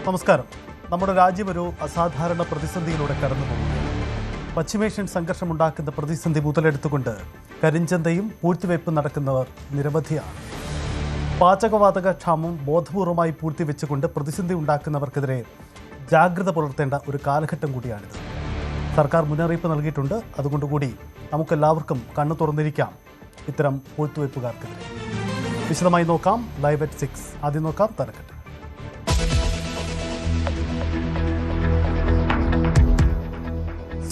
നമസ്കാരം. നമ്മുടെ രാജ്യം ഒരു അസാധാരണ പ്രതിസന്ധിയിലൂടെ കടന്നു പോകുന്നു. പശ്ചിമേഷ്യൻ സംഘർഷമുണ്ടാക്കുന്ന പ്രതിസന്ധി മുതലെടുത്തുകൊണ്ട് കരിഞ്ചന്തയും പൂഴ്ത്തിവയ്പും നടക്കുന്നവർ നിരവധിയാണ്. പാചകവാതക ക്ഷാമം ബോധപൂർവമായി പൂഴ്ത്തിവെച്ചുകൊണ്ട് പ്രതിസന്ധി ഉണ്ടാക്കുന്നവർക്കെതിരെ ജാഗ്രത പുലർത്തേണ്ട ഒരു കാലഘട്ടം കൂടിയാണിത്. സർക്കാർ മുന്നറിയിപ്പ് നൽകിയിട്ടുണ്ട്. അതുകൊണ്ടുകൂടി നമുക്കെല്ലാവർക്കും കണ്ണു തുറന്നിരിക്കാം ഇത്തരം പൂഴ്ത്തിവയ്പ്പുകാർക്കെതിരെ. വിശദമായി നോക്കാം ലൈവ് അറ്റ് 6. ആദ്യം നോക്കാം തലക്കെട്ട്.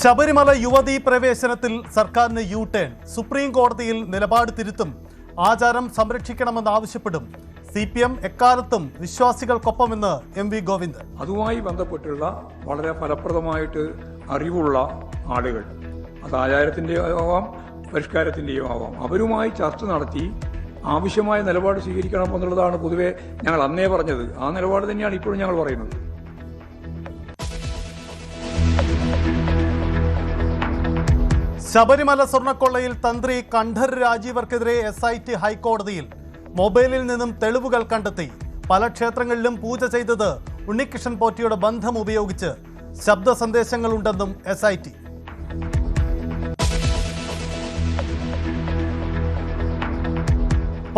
ശബരിമല യുവതീ പ്രവേശനത്തിൽ സർക്കാരിന് യു ടേൺ. സുപ്രീം കോടതിയിൽ നിലപാട് തിരുത്തും. ആചാരം സംരക്ഷിക്കണമെന്നാവശ്യപ്പെടും. CPM എക്കാലത്തും വിശ്വാസികൾക്കൊപ്പമെന്ന് MV ഗോവിന്ദൻ. അതുമായി ബന്ധപ്പെട്ടുള്ള വളരെ ഫലപ്രദമായിട്ട് അറിവുള്ള ആളുകൾ, അത് ആചാരത്തിൻ്റെയോ ആവാം പരിഷ്കാരത്തിൻ്റെയോ ആവാം, അവരുമായി ചർച്ച നടത്തി ആവശ്യമായ നിലപാട് സ്വീകരിക്കണം എന്നുള്ളതാണ് പൊതുവെ ഞങ്ങൾ അന്നേ പറഞ്ഞത്. ആ നിലപാട് തന്നെയാണ് ഇപ്പോഴും ഞങ്ങൾ പറയുന്നത്. ശബരിമല സ്വർണ്ണക്കൊള്ളയിൽ തന്ത്രി കണ്ഠർ രാജീവർക്കെതിരെ SIT ഹൈക്കോടതിയിൽ. മൊബൈലിൽ നിന്നും തെളിവുകൾ കണ്ടെത്തി. പല ക്ഷേത്രങ്ങളിലും പൂജ ചെയ്തത് ഉണ്ണികൃഷ്ണൻ പോറ്റിയുടെ ബന്ധം ഉപയോഗിച്ച്. ശബ്ദ സന്ദേശങ്ങളുണ്ടെന്നും SIT.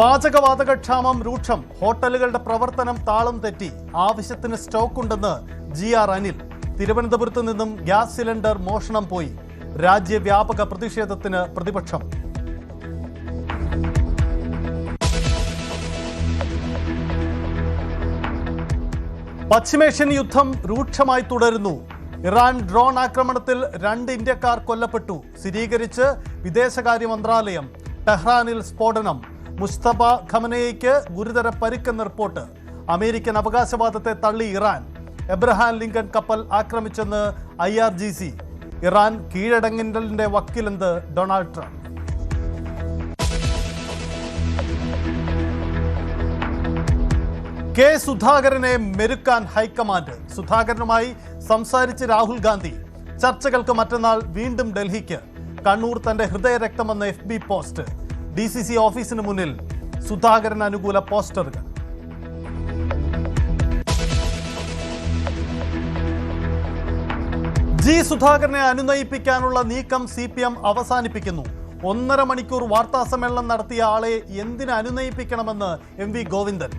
പാചകവാതകക്ഷാമം രൂക്ഷം. ഹോട്ടലുകളുടെ പ്രവർത്തനം താളം തെറ്റി. ആവശ്യത്തിന് സ്റ്റോക്ക് ഉണ്ടെന്ന് GR അനിൽ. തിരുവനന്തപുരത്ത് നിന്നും ഗ്യാസ് സിലിണ്ടർ മോഷണം പോയി. രാജ്യവ്യാപക പ്രതിഷേധത്തിന് പ്രതിപക്ഷം. പശ്ചിമേഷ്യൻ യുദ്ധം രൂക്ഷമായി തുടരുന്നു. ഇറാൻ ഡ്രോൺ ആക്രമണത്തിൽ 2 ഇന്ത്യക്കാർ കൊല്ലപ്പെട്ടു. സ്ഥിരീകരിച്ച് വിദേശകാര്യ മന്ത്രാലയം. ടെഹ്റാനിൽ സ്ഫോടനം. മുസ്തഫ ഖമനേയിക്ക് ഗുരുതര പരിക്കെന്ന് റിപ്പോർട്ട്. അമേരിക്കൻ അവകാശവാദത്തെ തള്ളി ഇറാൻ. എബ്രഹാം ലിങ്കൺ കപ്പൽ ആക്രമിച്ചെന്ന് IRGC. ഇറാൻ കീഴടങ്ങലിന്റെ വക്കീലെന്ന് ഡൊണാൾഡ് ട്രംപ്. കെ സുധാകരനെ മെരുക്കാൻ ഹൈക്കമാൻഡ്. സുധാകരനുമായി സംസാരിച്ച് രാഹുൽ ഗാന്ധി. ചർച്ചകൾക്ക് മറ്റന്നാൾ വീണ്ടും ഡൽഹിക്ക്. കണ്ണൂർ തന്റെ ഹൃദയരക്തമെന്ന FB പോസ്റ്റ്. DCC ഓഫീസിന് മുന്നിൽ സുധാകരൻ അനുകൂല പോസ്റ്ററുകൾ. സുധാകരനെ അനുനയിപ്പിക്കാനുള്ള നീക്കം CPM അവസാനിപ്പിക്കുന്നു. 1.5 മണിക്കൂർ വാർത്താ സമ്മേളനം നടത്തിയ ആളെ എന്തിന് അനുനയിപ്പിക്കണമെന്ന് MV ഗോവിന്ദൻ.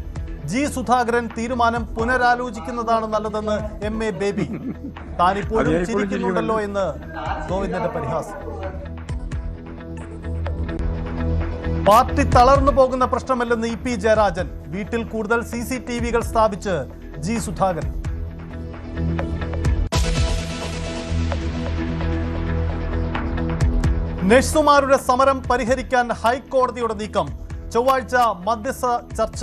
സുധാകരൻ തീരുമാനം പുനരാലോചിക്കുന്നതാണ് നല്ലതെന്ന് MA ബേബി. താനിപ്പോഴും ചിരിക്കുന്നുണ്ടല്ലോ എന്ന് ഗോവിന്ദന്റെ പരിഹാസം. പാർട്ടി തളർന്നു പോകുന്ന പ്രശ്നമല്ലെന്ന് EP ജയരാജൻ. വീട്ടിൽ കൂടുതൽ CCTVകൾ സ്ഥാപിച്ച് സുധാകരൻ. നഴ്സുമാരുടെ സമരം പരിഹരിക്കാൻ ഹൈക്കോടതിയുടെ നീക്കം. ചൊവ്വാഴ്ച മധ്യസ്ഥ ചർച്ച.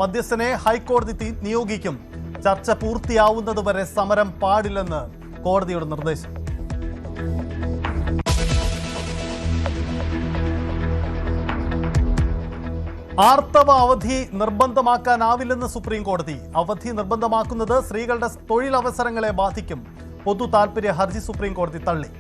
മധ്യസ്ഥനെ ഹൈക്കോടതി നിയോഗിക്കും. ചർച്ച പൂർത്തിയാവുന്നതുവരെ സമരം പാടില്ലെന്ന് കോടതിയുടെ നിർദ്ദേശം. ആർത്തവ അവധി നിർബന്ധമാക്കാനാവില്ലെന്ന് സുപ്രീം കോടതി. അവധി നിർബന്ധമാക്കുന്നത് സ്ത്രീകളുടെ തൊഴിലവസരങ്ങളെ ബാധിക്കും. പൊതു താൽപര്യ ഹർജി സുപ്രീം കോടതി തള്ളി.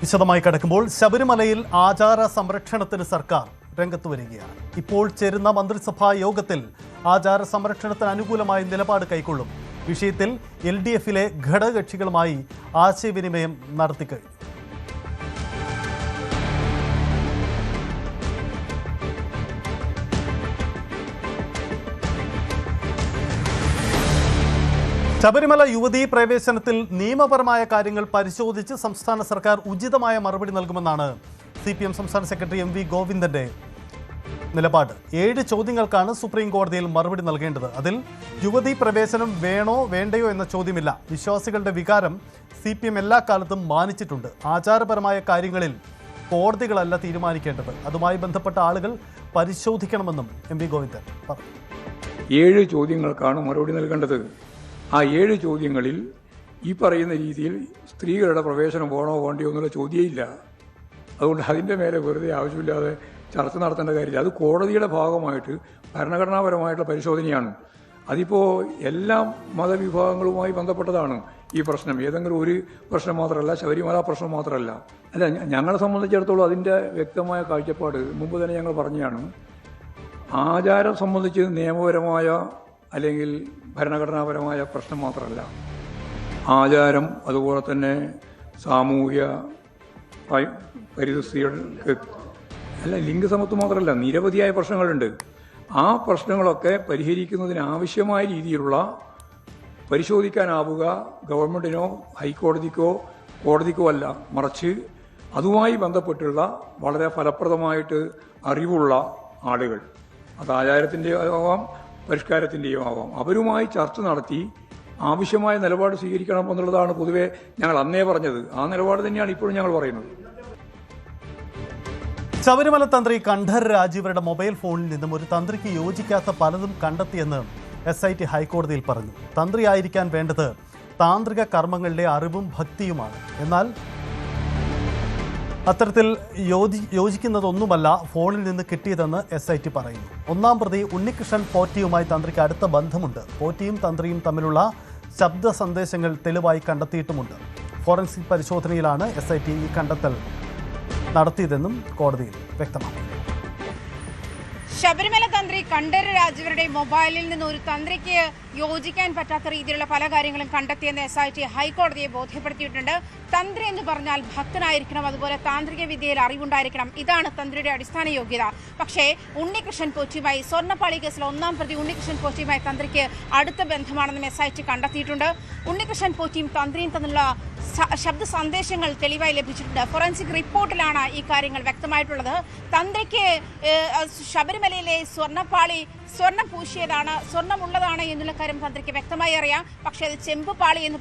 വിശദമായി കടക്കുമ്പോൾ ശബരിമലയിൽ ആചാര സംരക്ഷണത്തിന് സർക്കാർ രംഗത്ത് വരികയാണ്. ഇപ്പോൾ ചേരുന്ന മന്ത്രിസഭാ യോഗത്തിൽ ആചാര സംരക്ഷണത്തിന് അനുകൂലമായി നിലപാട് കൈക്കൊള്ളും. വിഷയത്തിൽ LDFിലെ ഘടകകക്ഷികളുമായി ആശയവിനിമയം നടത്തിക്കഴിഞ്ഞു. ശബരിമല യുവതീ പ്രവേശനത്തിൽ നിയമപരമായ കാര്യങ്ങൾ പരിശോധിച്ച് സംസ്ഥാന സർക്കാർ ഉചിതമായ മറുപടി നൽകുമെന്നാണ് CPM സംസ്ഥാന സെക്രട്ടറി MV ഗോവിന്ദന്റെ നിലപാട്. 7 ചോദ്യങ്ങൾക്കാണ് സുപ്രീം കോടതിയിൽ മറുപടി നൽകേണ്ടത്. അതിൽ യുവതീ പ്രവേശനം വേണോ വേണ്ടയോ എന്ന ചോദ്യമില്ല. വിശ്വാസികളുടെ വികാരം CPM എല്ലാ കാലത്തും മാനിച്ചിട്ടുണ്ട്. ആചാരപരമായ കാര്യങ്ങളിൽ കോടതികളല്ല തീരുമാനിക്കേണ്ടത്. അതുമായി ബന്ധപ്പെട്ട ആളുകൾ പരിശോധിക്കണമെന്നും MV ഗോവിന്ദൻ പറഞ്ഞു. 7 ചോദ്യങ്ങൾക്കാണ് മറുപടി നൽകേണ്ടത്. ആ 7 ചോദ്യങ്ങളിൽ ഈ പറയുന്ന രീതിയിൽ സ്ത്രീകളുടെ പ്രവേശനം വേണോ വേണ്ടയോ എന്നുള്ള ചോദ്യമില്ല. അതുകൊണ്ട് അതിൻ്റെ മേലെ വെറുതെ ആവശ്യമില്ലാതെ ചർച്ച നടത്തേണ്ട കാര്യമില്ല. അത് കോടതിയുടെ ഭാഗമായിട്ട് ഭരണഘടനാപരമായിട്ടുള്ള പരിശോധനയാണ്. അതിപ്പോൾ എല്ലാ മതവിഭാഗങ്ങളുമായി ബന്ധപ്പെട്ടതാണ്. ഈ പ്രശ്നം ഏതെങ്കിലും ഒരു പ്രശ്നം മാത്രമല്ല, ശബരിമല പ്രശ്നം മാത്രമല്ല. അല്ല, ഞങ്ങളെ സംബന്ധിച്ചിടത്തോളം അതിൻ്റെ വ്യക്തമായ കാഴ്ചപ്പാട് മുമ്പ് തന്നെ ഞങ്ങൾ പറഞ്ഞതാണ്. ആചാരം സംബന്ധിച്ച് നിയമപരമായ അല്ലെങ്കിൽ ഭരണഘടനാപരമായ പ്രശ്നം മാത്രമല്ല, ആചാരം അതുപോലെ തന്നെ സാമൂഹ്യ പരിസ്ഥിതികൾക്ക് അല്ല, ലിംഗസമത്വം മാത്രമല്ല, നിരവധിയായ പ്രശ്നങ്ങളുണ്ട്. ആ പ്രശ്നങ്ങളൊക്കെ പരിഹരിക്കുന്നതിന് ആവശ്യമായ രീതിയിലുള്ള പരിശോധിക്കാനാവുക ഗവൺമെൻറ്റിനോ ഹൈക്കോടതിക്കോ കോടതിക്കോ അല്ല, മറിച്ച് അതുമായി ബന്ധപ്പെട്ടുള്ള വളരെ ഫലപ്രദമായിട്ട് അറിവുള്ള ആളുകൾ, അത് ആചാരത്തിൻ്റെയോ ആവാം പരിഷ്കാരത്തിൻ്റെയോ ആവാം, അവരുമായി ചർച്ച നടത്തി ആവശ്യമായ നിലപാട് സ്വീകരിക്കണം എന്നുള്ളതാണ് പൊതുവെ ഞങ്ങൾ അന്നേ പറഞ്ഞത്. ആ നിലപാട് തന്നെയാണ് ഇപ്പോഴും ഞങ്ങൾ പറയുന്നത്. ശബരിമല തന്ത്രി കണ്ഠർ രാജീവരുടെ മൊബൈൽ ഫോണിൽ നിന്നും ഒരു തന്ത്രിക്ക് യോജിക്കാത്ത പലതും കണ്ടെത്തിയെന്ന് SIT ഹൈക്കോടതിയിൽ പറഞ്ഞു. തന്ത്രിയായിരിക്കാൻ വേണ്ടത് താന്ത്രിക കർമ്മങ്ങളിലെ അറിവും ഭക്തിയുമാണ്. എന്നാൽ അത്തരത്തിൽ യോജിക്കുന്നതൊന്നുമല്ല ഫോണിൽ നിന്ന് കിട്ടിയതെന്ന് SIT പറയുന്നു. ഒന്നാം പ്രതി ഉണ്ണികൃഷ്ണൻ പോറ്റിയുമായി തന്ത്രിക്ക് അടുത്ത ബന്ധമുണ്ട്. പോറ്റിയും തന്ത്രിയും തമ്മിലുള്ള ശബ്ദ സന്ദേശങ്ങൾ തെളിവായി കണ്ടെത്തിയിട്ടുമുണ്ട്. ഫോറൻസിക് പരിശോധനയിലാണ് SIT ഈ കണ്ടെത്തൽ നടത്തിയതെന്നും കോടതിയിൽ വ്യക്തമാക്കി. ശബരിമല തന്ത്രി കണ്ഠർ രാജീവരുടെ മൊബൈലിൽ നിന്ന് ഒരു തന്ത്രിക്ക് യോജിക്കാൻ പറ്റാത്ത രീതിയിലുള്ള പല കാര്യങ്ങളും കണ്ടെത്തിയെന്ന് SIT ഹൈക്കോടതിയെ ബോധ്യപ്പെടുത്തിയിട്ടുണ്ട്. തന്ത്രി എന്ന് പറഞ്ഞാൽ ഭക്തനായിരിക്കണം, അതുപോലെ താന്ത്രിക വിദ്യയിൽ അറിവുണ്ടായിരിക്കണം. ഇതാണ് തന്ത്രിയുടെ അടിസ്ഥാന യോഗ്യത. പക്ഷേ ഉണ്ണികൃഷ്ണൻ പോറ്റിയുമായി, സ്വർണ്ണപ്പാളി കേസിൽ ഒന്നാം പ്രതി ഉണ്ണികൃഷ്ണൻ പോറ്റിയുമായി തന്ത്രിക്ക് അടുത്ത ബന്ധമാണെന്നും SIT കണ്ടെത്തിയിട്ടുണ്ട്. ഉണ്ണികൃഷ്ണൻ പോറ്റിയും തന്ത്രിയും തമ്മിലുള്ള ശബ്ദ സന്ദേശങ്ങൾ തെളിവായി ലഭിച്ചിട്ടുണ്ട്. ഫോറൻസിക് റിപ്പോർട്ടിലാണ് ഈ കാര്യങ്ങൾ വ്യക്തമായിട്ടുള്ളത്. തന്ത്രിക്ക് ശബരിമലയിലെ സ്വർണ്ണപ്പാളി സ്വർണം പൂശിയതാണ്, സ്വർണ്ണമുള്ളതാണ് എന്നുള്ള കാര്യം തന്ത്രിക്ക് വ്യക്തമായി അറിയാം. പക്ഷേ അത് ചെമ്പ് പാളി എന്ന്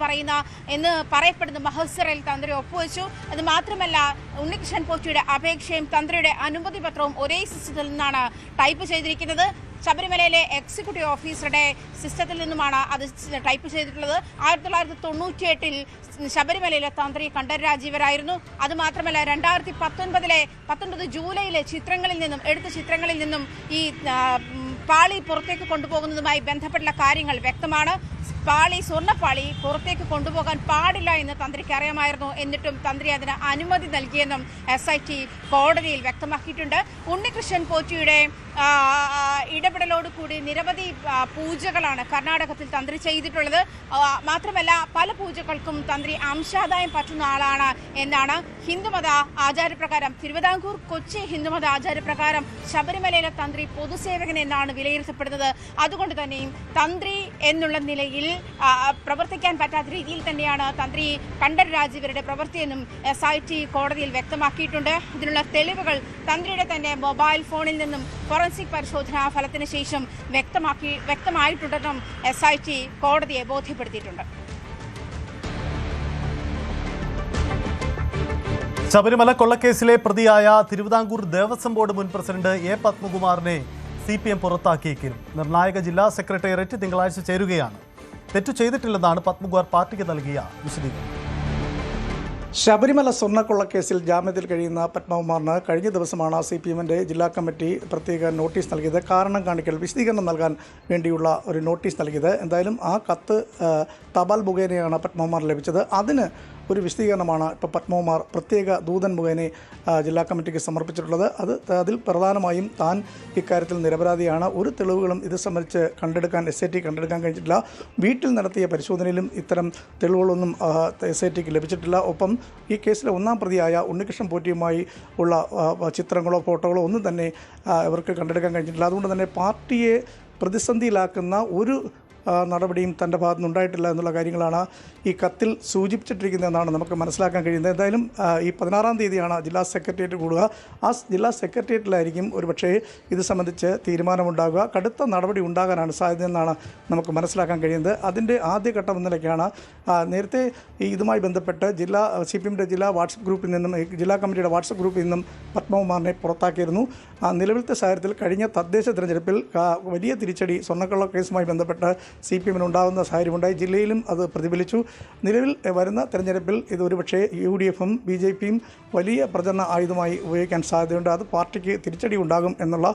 പറയപ്പെടുന്ന മഹസറിൽ തന്ത്രി ഒപ്പുവെച്ചു. അത് മാത്രമല്ല, ഉണ്ണികൃഷ്ണൻ പോറ്റിയുടെ അപേക്ഷയും തന്ത്രിയുടെ അനുമതി പത്രവും ഒരേ സിസ്റ്റത്തിൽ നിന്നാണ് ടൈപ്പ് ചെയ്തിരിക്കുന്നത്. ശബരിമലയിലെ എക്സിക്യൂട്ടീവ് ഓഫീസറുടെ സിസ്റ്റത്തിൽ നിന്നുമാണ് അത് ടൈപ്പ് ചെയ്തിട്ടുള്ളത്. 1998 ശബരിമലയിലെ തന്ത്രി കണ്ഠർ രാജീവരായിരുന്നു. അതുമാത്രമല്ല 2019 ജൂലൈയിലെ എടുത്ത ചിത്രങ്ങളിൽ നിന്നും ഈ പാളി പുറത്തേക്ക് കൊണ്ടുപോകുന്നതുമായി ബന്ധപ്പെട്ടുള്ള കാര്യങ്ങൾ വ്യക്തമാണ്. സ്വർണ്ണപ്പാളി പുറത്തേക്ക് കൊണ്ടുപോകാൻ പാടില്ല എന്ന് തന്ത്രിക്ക് അറിയാമായിരുന്നു. എന്നിട്ടും തന്ത്രി അതിന് അനുമതി നൽകിയെന്നും SIT കോടതിയിൽ വ്യക്തമാക്കിയിട്ടുണ്ട്. ഉണ്ണികൃഷ്ണൻ പോറ്റിയുടെ ഇടപെടലോടുകൂടി നിരവധി പൂജകളാണ് കർണാടകത്തിൽ തന്ത്രി ചെയ്തിട്ടുള്ളത്. മാത്രമല്ല പല പൂജകൾക്കും തന്ത്രി അംശാദായം പറ്റുന്ന ആളാണ് എന്നാണ് ഹിന്ദുമത ആചാരപ്രകാരം, തിരുവിതാംകൂർ കൊച്ചി ഹിന്ദുമത ആചാരപ്രകാരം ശബരിമലയിലെ തന്ത്രി പൊതുസേവകൻ എന്നാണ് വിലയിരുത്തപ്പെടുന്നത്. അതുകൊണ്ട് തന്നെയും തന്ത്രി എന്നുള്ള നിലയിൽ പ്രവർത്തിക്കാൻ പറ്റാത്ത രീതിയിൽ തന്നെയാണ് തന്ത്രി കണ്ഠർ രാജീവരുടെ പ്രവൃത്തിയെന്നും SIT കോടതിയിൽ വ്യക്തമാക്കിയിട്ടുണ്ട്. ഇതിനുള്ള തെളിവുകൾ തന്ത്രിയുടെ തന്നെ മൊബൈൽ ഫോണിൽ നിന്നും ഫോറൻസിക് പരിശോധനാ ഫലത്തിന് ശേഷം വ്യക്തമായിട്ടുണ്ടെന്നും SIT കോടതിയെ ബോധ്യപ്പെടുത്തിയിട്ടുണ്ട്. ശബരിമല കൊള്ളക്കേസിലെ പ്രതിയായ തിരുവിതാംകൂർ ദേവസ്വം ബോർഡ് മുൻ പ്രസിഡന്റ് A. പത്മകുമാറിനെ CPM പുറത്താക്കിയേക്കും. നിർണായക ജില്ലാ സെക്രട്ടേറിയറ്റ് തിങ്കളാഴ്ച ചേരുകയാണ്. തെറ്റു ചെയ്തിട്ടില്ലെന്നാണ് പത്മകുമാർ പാർട്ടിക്ക് നൽകിയ വിശദീകരണം. ശബരിമല സ്വർണ്ണക്കൊള്ളക്കേസിൽ ജാമ്യത്തിൽ കഴിയുന്ന പത്മകുമാറിന് കഴിഞ്ഞ ദിവസമാണ് CPMന്റെ ജില്ലാ കമ്മിറ്റി പ്രത്യേക നോട്ടീസ് നൽകിയത്. കാരണം കാണിക്കൽ വിശദീകരണം നൽകാൻ വേണ്ടിയുള്ള ഒരു നോട്ടീസ് നൽകിയത്. എന്തായാലും ആ കത്ത് തപാൽ മുഖേനയാണ് പത്മകുമാർ ലഭിച്ചത്. അതിന് ഒരു വിശദീകരണമാണ് ഇപ്പോൾ പത്മകുമാർ പ്രത്യേക ദൂതൻ മുഖേന ജില്ലാ കമ്മിറ്റിക്ക് സമർപ്പിച്ചിട്ടുള്ളത്. അതിൽ പ്രധാനമായും താൻ ഇക്കാര്യത്തിൽ നിരപരാധിയാണ്. ഒരു തെളിവുകളും ഇത് സംബന്ധിച്ച് SIT കണ്ടെടുക്കാൻ കഴിഞ്ഞിട്ടില്ല. വീട്ടിൽ നടത്തിയ പരിശോധനയിലും ഇത്തരം തെളിവുകളൊന്നും SITക്ക് ലഭിച്ചിട്ടില്ല. ഒപ്പം ഈ കേസിലെ ഒന്നാം പ്രതിയായ ഉണ്ണികൃഷ്ണൻ പോറ്റിയുമായി ഉള്ള ചിത്രങ്ങളോ ഫോട്ടോകളോ ഒന്നും തന്നെ ഇവർക്ക് കണ്ടെടുക്കാൻ കഴിഞ്ഞിട്ടില്ല. അതുകൊണ്ട് തന്നെ പാർട്ടിയെ പ്രതിസന്ധിയിലാക്കുന്ന ഒരു നടപടിയും തൻ്റെ ഭാഗത്തു നിന്നുണ്ടായിട്ടില്ല എന്നുള്ള കാര്യങ്ങളാണ് ഈ കത്തിൽ സൂചിപ്പിച്ചിട്ടിരിക്കുന്നതെന്നാണ് നമുക്ക് മനസ്സിലാക്കാൻ കഴിയുന്നത്. എന്തായാലും ഈ 16-ാം തീയതിയാണ് ജില്ലാ സെക്രട്ടേറിയറ്റ് കൂടുക. ആ ജില്ലാ സെക്രട്ടേറിയറ്റിലായിരിക്കും ഒരുപക്ഷേ ഇത് സംബന്ധിച്ച് തീരുമാനമുണ്ടാകുക. കടുത്ത നടപടി ഉണ്ടാകാനാണ് സാധ്യതയെന്നാണ് നമുക്ക് മനസ്സിലാക്കാൻ കഴിയുന്നത്. അതിൻ്റെ ആദ്യഘട്ടം എന്ന നിലയ്ക്കാണ് നേരത്തെ ഇതുമായി ബന്ധപ്പെട്ട് CPMന്റെ ജില്ലാ വാട്സപ്പ് ഗ്രൂപ്പിൽ നിന്നും ജില്ലാ കമ്മിറ്റിയുടെ വാട്സപ്പ് ഗ്രൂപ്പിൽ നിന്നും പത്മകുമാറിനെ പുറത്താക്കിയിരുന്നു. നിലവിലത്തെ സാഹചര്യത്തിൽ കഴിഞ്ഞ തദ്ദേശ തിരഞ്ഞെടുപ്പിൽ വലിയ തിരിച്ചടി സ്വർണ്ണക്കള്ള കേസുമായി ബന്ധപ്പെട്ട് CPMന് ഉണ്ടാകുന്ന സാഹചര്യമുണ്ടായി. ജില്ലയിലും അത് പ്രതിഫലിച്ചു. നിലവിൽ വരുന്ന തെരഞ്ഞെടുപ്പിൽ ഇത് ഒരുപക്ഷേ UDFും BJPയും വലിയ പ്രചരണ ആയുധമായി ഉപയോഗിക്കാൻ സാധ്യതയുണ്ട്. അത് പാർട്ടിക്ക് തിരിച്ചടി ഉണ്ടാകും എന്നുള്ള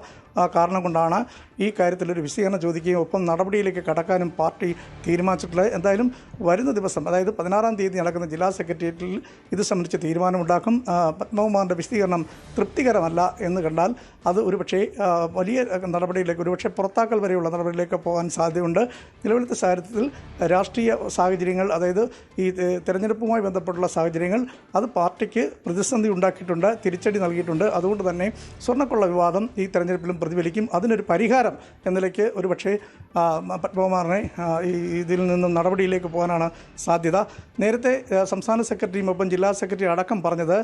കാരണം കൊണ്ടാണ് ഈ കാര്യത്തിലൊരു വിശദീകരണം ചോദിക്കുകയും ഒപ്പം നടപടിയിലേക്ക് കടക്കാനും പാർട്ടി തീരുമാനിച്ചിട്ടുള്ളത്. എന്തായാലും വരുന്ന ദിവസം, അതായത് 16-ാം തീയതി നടക്കുന്ന ജില്ലാ സെക്രട്ടേറിയറ്റിൽ ഇത് സംബന്ധിച്ച് തീരുമാനമുണ്ടാക്കും. പത്മകുമാറിൻ്റെ വിശദീകരണം തൃപ്തികരമല്ല എന്ന് കണ്ടാൽ അത് ഒരുപക്ഷെ വലിയ നടപടിയിലേക്ക്, ഒരുപക്ഷെ പുറത്താക്കൽ വരെയുള്ള നടപടിയിലേക്ക് പോകാൻ സാധ്യതയുണ്ട്. നിലവിലത്തെ സാഹചര്യത്തിൽ രാഷ്ട്രീയ സാഹചര്യങ്ങൾ, അതായത് ഈ തെരഞ്ഞെടുപ്പുമായി ബന്ധപ്പെട്ടുള്ള സാഹചര്യങ്ങൾ, അത് പാർട്ടിക്ക് പ്രതിസന്ധി ഉണ്ടാക്കിയിട്ടുണ്ട്, തിരിച്ചടി നൽകിയിട്ടുണ്ട്. അതുകൊണ്ട് തന്നെ സ്വർണ്ണക്കൊള്ള വിവാദം ഈ തെരഞ്ഞെടുപ്പിലും പ്രതിഫലിക്കും. അതിനൊരു പരിഹാരം എന്ന നിലയ്ക്ക് ഒരുപക്ഷെ പത്മകുമാറിനെ ഇതിൽ നിന്നും നടപടിയിലേക്ക് പോകാനാണ് സാധ്യത. നേരത്തെ സംസ്ഥാന സെക്രട്ടറിയും ഒപ്പം ജില്ലാ സെക്രട്ടറി അടക്കം പറഞ്ഞത്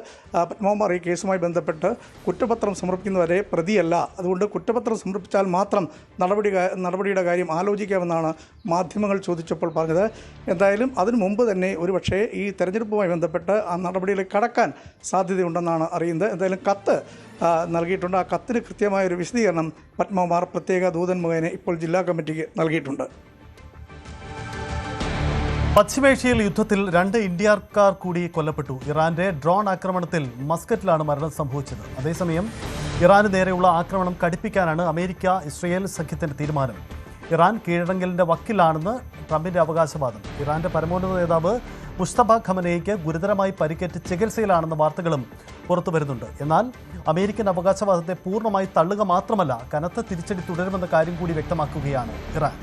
പത്മകുമാർ ഈ കേസുമായി ബന്ധപ്പെട്ട് കുറ്റപത്രം സമർപ്പിക്കുന്നവരെ പ്രതിയല്ല, അതുകൊണ്ട് കുറ്റപത്രം സമർപ്പിച്ചാൽ മാത്രം നടപടിയുടെ കാര്യം ആലോചിക്കാമെന്നാണ് മാധ്യമങ്ങൾ ചോദിച്ചപ്പോൾ പറഞ്ഞത്. എന്തായാലും അതിനു മുമ്പ് തന്നെ ഒരുപക്ഷെ ഈ തെരഞ്ഞെടുപ്പുമായി ബന്ധപ്പെട്ട് ആ നടപടിയിലേക്ക് കടക്കാൻ സാധ്യതയുണ്ടെന്നാണ് അറിയുന്നത്. എന്തായാലും കത്ത് നൽകിയിട്ടുണ്ട്. ആ കത്തിന് കൃത്യമായൊരു വിശദീകരണം പത്മകുമാർ പ്രത്യേക ദൂതൻ മുഖേന ഇപ്പോൾ ജില്ലാ കമ്മിറ്റിക്ക് നൽകിയിട്ടുണ്ട്. പശ്ചിമേഷ്യയിൽ യുദ്ധത്തിൽ 2 ഇന്ത്യക്കാർ കൂടി കൊല്ലപ്പെട്ടു. ഇറാന്റെ ഡ്രോൺ ആക്രമണത്തിൽ മസ്കറ്റിലാണ് മരണം സംഭവിച്ചത്. അതേസമയം ഇറാന് നേരെയുള്ള ആക്രമണം കടുപ്പിക്കാനാണ് അമേരിക്ക-ഇസ്രയേൽ സഖ്യത്തിന്റെ തീരുമാനം. ഇറാൻ കീഴടങ്ങലിന്റെ വക്കിലാണെന്ന് ട്രംപിന്റെ അവകാശവാദം. ഇറാന്റെ പരമോന്നത നേതാവ് മുസ്തഫ ഖമനേയിക്ക് ഗുരുതരമായി പരിക്കേറ്റ് ചികിത്സയിലാണെന്ന വാർത്തകളും പുറത്തു വരുന്നുണ്ട്. എന്നാൽ അമേരിക്കൻ അവകാശവാദത്തെ പൂർണ്ണമായി തള്ളുക മാത്രമല്ല, കനത്ത തിരിച്ചടി തുടരുമെന്ന കാര്യം കൂടി വ്യക്തമാക്കുകയാണ് ഇറാൻ.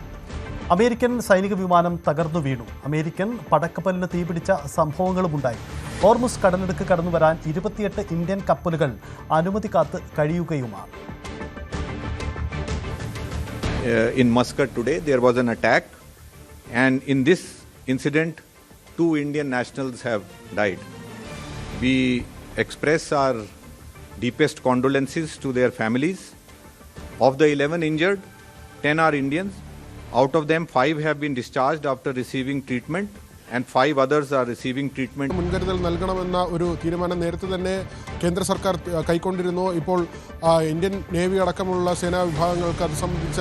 അമേരിക്കൻ സൈനിക വിമാനം തകർന്നു വീണു. അമേരിക്കൻ പടക്കപ്പലിന് തീപിടിച്ച സംഭവങ്ങളുമുണ്ടായി. ഹോർമുസ് കടലിടുക്ക് കടന്നുവരാൻ 28 ഇന്ത്യൻ കപ്പലുകൾ അനുമതി കാത്ത് കഴിയുകയുമാണ്. In Muscat today, there was an attack, and in this incident, 2 Indian nationals have died. We express our deepest condolences to their families. Of the 11 injured, 10 are Indians. Out of them, 5 have been discharged after receiving treatment, and 5 others are receiving treatment. മുൻകരുതൽ നൽകണമെന്ന ഒരു തീരുമാനം നേരത്തെ തന്നെ കേന്ദ്ര സർക്കാർ കൈക്കൊണ്ടിരുന്നു. ഇപ്പോൾ Indian navy അടക്കമുള്ള സേനാ വിഭാഗങ്ങൾക്ക് അത് സംബന്ധിച്ച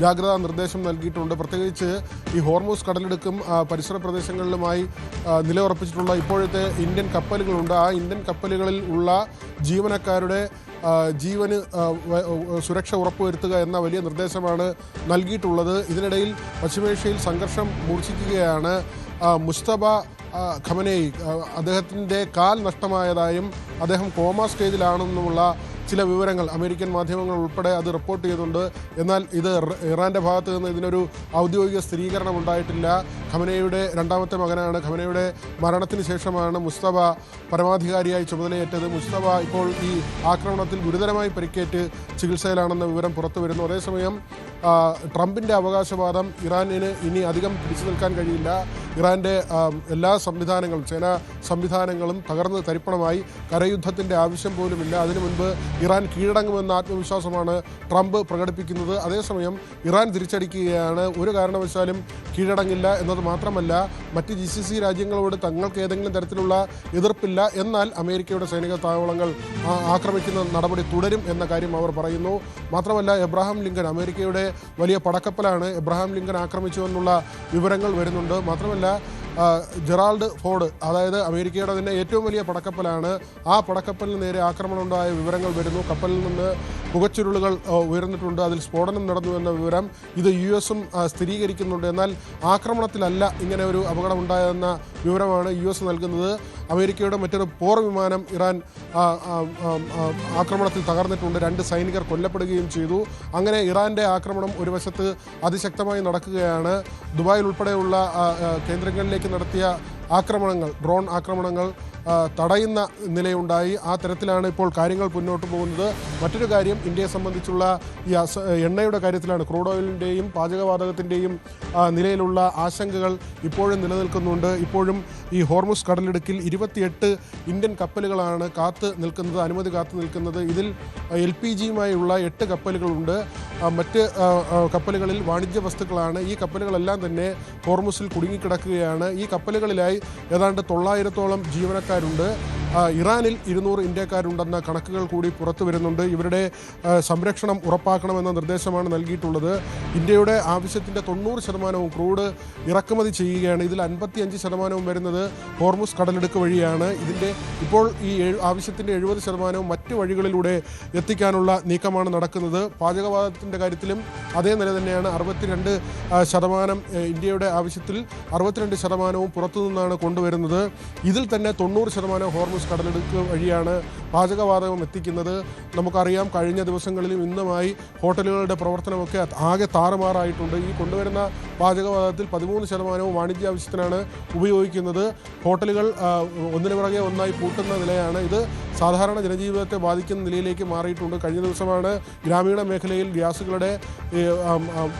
ജാഗ്രതാ നിർദ്ദേശം നൽകിയിട്ടുണ്ട്. പ്രത്യേകിച്ച് ഈ ഹോർമൂസ് കടലിടുക്കും പരിസര പ്രദേശങ്ങളിലുമായി നിലയുറപ്പിച്ചിട്ടുള്ള ഇപ്പോഴത്തെ ഇന്ത്യൻ കപ്പലുകളുണ്ട്. ആ ഇന്ത്യൻ കപ്പലുകളിൽ ഉള്ള ജീവനക്കാരുടെ ജീവന് സുരക്ഷ ഉറപ്പുവരുത്തുക എന്ന വലിയ നിർദ്ദേശമാണ് നൽകിയിട്ടുള്ളത്. ഇതിനിടയിൽ പശ്ചിമേഷ്യയിൽ സംഘർഷം മൂർച്ഛിക്കുകയാണ്. മുസ്തഫ ഖമനേയി, അദ്ദേഹത്തിൻ്റെ കാൽ നഷ്ടമായതായും അദ്ദേഹം കോമ സ്റ്റേജിലാണെന്നുമുള്ള ചില വിവരങ്ങൾ അമേരിക്കൻ മാധ്യമങ്ങൾ ഉൾപ്പെടെ അത് റിപ്പോർട്ട് ചെയ്തിട്ടുണ്ട്. എന്നാൽ ഇത് ഇറാൻ്റെ ഭാഗത്ത് നിന്ന് ഇതിനൊരു ഔദ്യോഗിക സ്ഥിരീകരണം ഉണ്ടായിട്ടില്ല. ഖമനേയുടെ 2ാമത്തെ മകനാണ്. ഖമനേയുടെ മരണത്തിന് ശേഷമാണ് മുസ്തഫ പരമാധികാരിയായി ചുമതലയേറ്റത്. മുസ്തഫ ഇപ്പോൾ ഈ ആക്രമണത്തിൽ ഗുരുതരമായി പരിക്കേറ്റ് ചികിത്സയിലാണെന്ന വിവരം പുറത്തു വരുന്നു. അതേസമയം ട്രംപിൻ്റെ അവകാശവാദം ഇറാനിന് ഇനി അധികം പിടിച്ചു നിൽക്കാൻ കഴിയില്ല. ഇറാൻ്റെ എല്ലാ സംവിധാനങ്ങളും, സേനാ സംവിധാനങ്ങളും തകർന്ന് തരിപ്പണമായി. കരയുദ്ധത്തിൻ്റെ ആവശ്യം പോലുമില്ല. അതിനു മുൻപ് ഇറാൻ കീഴടങ്ങുമെന്ന ആത്മവിശ്വാസമാണ് ട്രംപ് പ്രകടിപ്പിക്കുന്നത്. അതേസമയം ഇറാൻ തിരിച്ചടിക്കുകയാണ്. ഒരു കാരണവശാലും കീഴടങ്ങില്ല എന്നത് മാത്രമല്ല, മറ്റ് GCC രാജ്യങ്ങളോട് തങ്ങൾക്ക് ഏതെങ്കിലും തരത്തിലുള്ള എതിർപ്പില്ല, എന്നാൽ അമേരിക്കയുടെ സൈനിക താവളങ്ങൾ ആക്രമിക്കുന്ന നടപടി തുടരും എന്ന കാര്യം അവർ പറയുന്നു. മാത്രമല്ല, എബ്രഹാം ലിങ്കൺ, അമേരിക്കയുടെ വലിയ പടക്കപ്പലാണ് എബ്രഹാം ലിങ്കൺ ആക്രമിച്ചുവെന്നുള്ള വിവരങ്ങൾ വരുന്നുണ്ട്. മാത്രമല്ല, ജെറാൾഡ് ഫോർഡ്, അതായത് അമേരിക്കയുടെ തന്നെ ഏറ്റവും വലിയ പടക്കപ്പലാണ്, ആ പടക്കപ്പലിന് നേരെ ആക്രമണമുണ്ടായ വിവരങ്ങൾ വരുന്നു. കപ്പലിൽ നിന്ന് പുകച്ചുരുളുകൾ ഉയർന്നിട്ടുണ്ട്, അതിൽ സ്ഫോടനം നടന്നു എന്ന വിവരം ഇത് US-ഉം സ്ഥിരീകരിക്കുന്നുണ്ട്. എന്നാൽ ആക്രമണത്തിലല്ല ഇങ്ങനെ ഒരു അപകടം ഉണ്ടായെന്ന വിവരമാണ് US നൽകുന്നത്. അമേരിക്കയുടെ മറ്റൊരു പോർ വിമാനം ഇറാൻ ആക്രമണത്തിൽ തകർന്നിട്ടുണ്ട്. 2 സൈനികർ കൊല്ലപ്പെടുകയും ചെയ്തു. അങ്ങനെ ഇറാൻ്റെ ആക്രമണം ഒരു വശത്ത് അതിശക്തമായി നടക്കുകയാണ്. ദുബായിൽ ഉൾപ്പെടെയുള്ള കേന്ദ്രങ്ങളിലേക്ക് നടത്തിയ ആക്രമണങ്ങൾ, ഡ്രോൺ ആക്രമണങ്ങൾ തടയുന്ന നിലയുണ്ടായി. ആ തരത്തിലാണ് ഇപ്പോൾ കാര്യങ്ങൾ മുന്നോട്ട് പോകുന്നത്. മറ്റൊരു കാര്യം, ഇന്ത്യയെ സംബന്ധിച്ചുള്ള ഈ എണ്ണയുടെ കാര്യത്തിലാണ്. ക്രൂഡ് ഓയിലിൻ്റെയും പാചകവാതകത്തിൻ്റെയും നിലയിലുള്ള ആശങ്കകൾ ഇപ്പോഴും നിലനിൽക്കുന്നുണ്ട്. ഇപ്പോഴും ഈ ഹോർമുസ് കടലിടുക്കിൽ 28 ഇന്ത്യൻ കപ്പലുകളാണ് അനുമതി കാത്തു നിൽക്കുന്നത്. ഇതിൽ LPG-യുമായുള്ള 8 കപ്പലുകളുണ്ട്. മറ്റ് കപ്പലുകളിൽ വാണിജ്യ വസ്തുക്കളാണ്. ഈ കപ്പലുകളെല്ലാം തന്നെ ഹോർമുസിൽ കുടുങ്ങിക്കിടക്കുകയാണ്. ഈ കപ്പലുകളിലായി ഏതാണ്ട് 900-ഓളം ജീവനക്കാരുണ്ട്. ഇറാനിൽ 200 ഇന്ത്യക്കാരുണ്ടെന്ന കണക്കുകൾ കൂടി പുറത്തു വരുന്നുണ്ട്. ഇവരുടെ സംരക്ഷണം ഉറപ്പാക്കണമെന്ന നിർദ്ദേശമാണ് നൽകിയിട്ടുള്ളത്. ഇന്ത്യയുടെ ആവശ്യത്തിൻ്റെ 90% ക്രൂഡ് ഇറക്കുമതി ചെയ്യുകയാണ്. ഇതിൽ 55% വരുന്നത് ഹോർമുസ് കടലെടുക്ക് വഴിയാണ്. ഇതിൻ്റെ ഇപ്പോൾ ഈ ആവശ്യത്തിൻ്റെ 70% മറ്റ് വഴികളിലൂടെ എത്തിക്കാനുള്ള നീക്കമാണ് നടക്കുന്നത്. പാചകവാതകത്തിൻ്റെ കാര്യത്തിലും അതേ നില തന്നെയാണ്. 62% ഇന്ത്യയുടെ ആവശ്യത്തിൽ 62% പുറത്തുനിന്നാണ് കൊണ്ടുവരുന്നത്. ഇതിൽ തന്നെ 90% ഹോർമുസ് കടലെടുക്ക് വഴിയാണ് പാചകവാതകം എത്തിക്കുന്നത്. നമുക്കറിയാം, കഴിഞ്ഞ ദിവസങ്ങളിലും ഇന്നുമായി ഹോട്ടലുകളുടെ പ്രവർത്തനമൊക്കെ ആകെ താറുമാറായിട്ടുണ്ട്. ഈ കൊണ്ടുവരുന്ന പാചകവാതകത്തിൽ 13% വാണിജ്യ ആവശ്യത്തിനാണ് ഉപയോഗിക്കുന്നത്. ഹോട്ടലുകൾ ഒന്നിനു പുറകെ ഒന്നായി പൂട്ടുന്ന നിലയാണ്. ഇത് സാധാരണ ജനജീവിതത്തെ ബാധിക്കുന്ന നിലയിലേക്ക് മാറിയിട്ടുണ്ട്. കഴിഞ്ഞ ദിവസമാണ് ഗ്രാമീണ മേഖലയിൽ ഗ്യാസുകളുടെ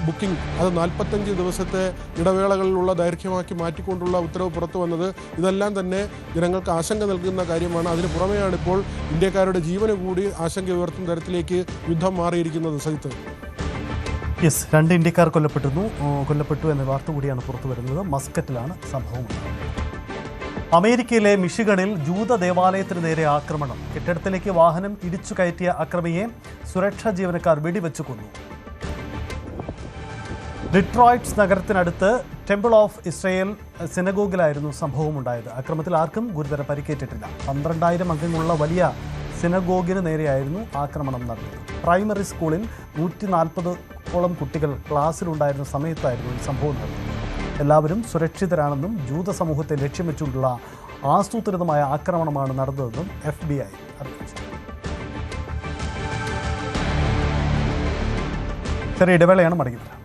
ബുക്കിംഗ് അത് 45 ദിവസത്തെ ഇടവേളകളിലുള്ള ദൈർഘ്യമാക്കി മാറ്റിക്കൊണ്ടുള്ള ഉത്തരവ് പുറത്തു വന്നത്. ഇതെല്ലാം തന്നെ ജനങ്ങൾക്ക് ആശങ്ക നൽകുന്ന കാര്യമാണ്. അതിന് പുറമെയാണ് ഇപ്പോൾ ഇന്ത്യക്കാരുടെ ജീവന് കൂടി ആശങ്ക ഉയർത്തുന്ന തരത്തിലേക്ക് യുദ്ധം മാറിയിരിക്കുന്നത്. സഹിത്ത് യെസ്, 2 ഇന്ത്യക്കാർ കൊല്ലപ്പെട്ടു എന്ന വാർത്ത കൂടിയാണ് പുറത്തു വരുന്നത്. മസ്കറ്റിലാണ് സംഭവം. അമേരിക്കയിലെ മിഷിഗണിൽ ജൂത ദേവാലയത്തിന് നേരെ ആക്രമണം. കെട്ടിടത്തിലേക്ക് വാഹനം ഇടിച്ചു കയറ്റിയ അക്രമിയെ സുരക്ഷാ ജീവനക്കാർ വെടിവെച്ചു കൊന്നു. ഡിട്രോയിറ്റ് നഗരത്തിനടുത്ത് ടെമ്പിൾ ഓഫ് ഇസ്രയേൽ സിനഗോഗിലായിരുന്നു സംഭവമുണ്ടായത്. അക്രമത്തിൽ ആർക്കും ഗുരുതര പരിക്കേറ്റിട്ടില്ല. 12,000 അംഗങ്ങളുള്ള വലിയ സിനഗോഗിന് നേരെയായിരുന്നു ആക്രമണം നടന്നത്. പ്രൈമറി സ്കൂളിൽ 140ഓളം കുട്ടികൾ ക്ലാസ്സിലുണ്ടായിരുന്ന സമയത്തായിരുന്നു ഈ സംഭവം നടന്നത്. എല്ലാവരും സുരക്ഷിതരാണെന്നും ജൂത സമൂഹത്തെ ലക്ഷ്യം വെച്ചുകൊണ്ടുള്ള ആസൂത്രിതമായ ആക്രമണമാണ് നടന്നതെന്നും FBI അറിയിച്ചു. ചെറിയ ഇടവേളയാണ്, മടങ്ങി വരാം.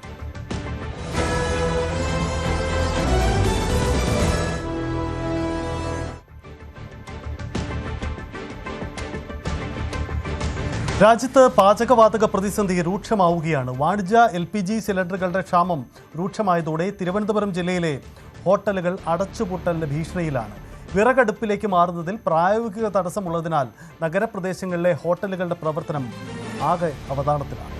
രാജ്യത്ത് പാചകവാതക പ്രതിസന്ധി രൂക്ഷമാവുകയാണ്. വാണിജ്യ LPG സിലിണ്ടറുകളുടെ ക്ഷാമം രൂക്ഷമായതോടെ തിരുവനന്തപുരം ജില്ലയിലെ ഹോട്ടലുകൾ അടച്ചുപൂട്ടലിന് ഭീഷണിയിലാണ്. വിറകടുപ്പിലേക്ക് മാറുന്നതിൽ പ്രായോഗിക തടസ്സമുള്ളതിനാൽ നഗരപ്രദേശങ്ങളിലെ ഹോട്ടലുകളുടെ പ്രവർത്തനം ആകെ അവതാളത്തിലാണ്.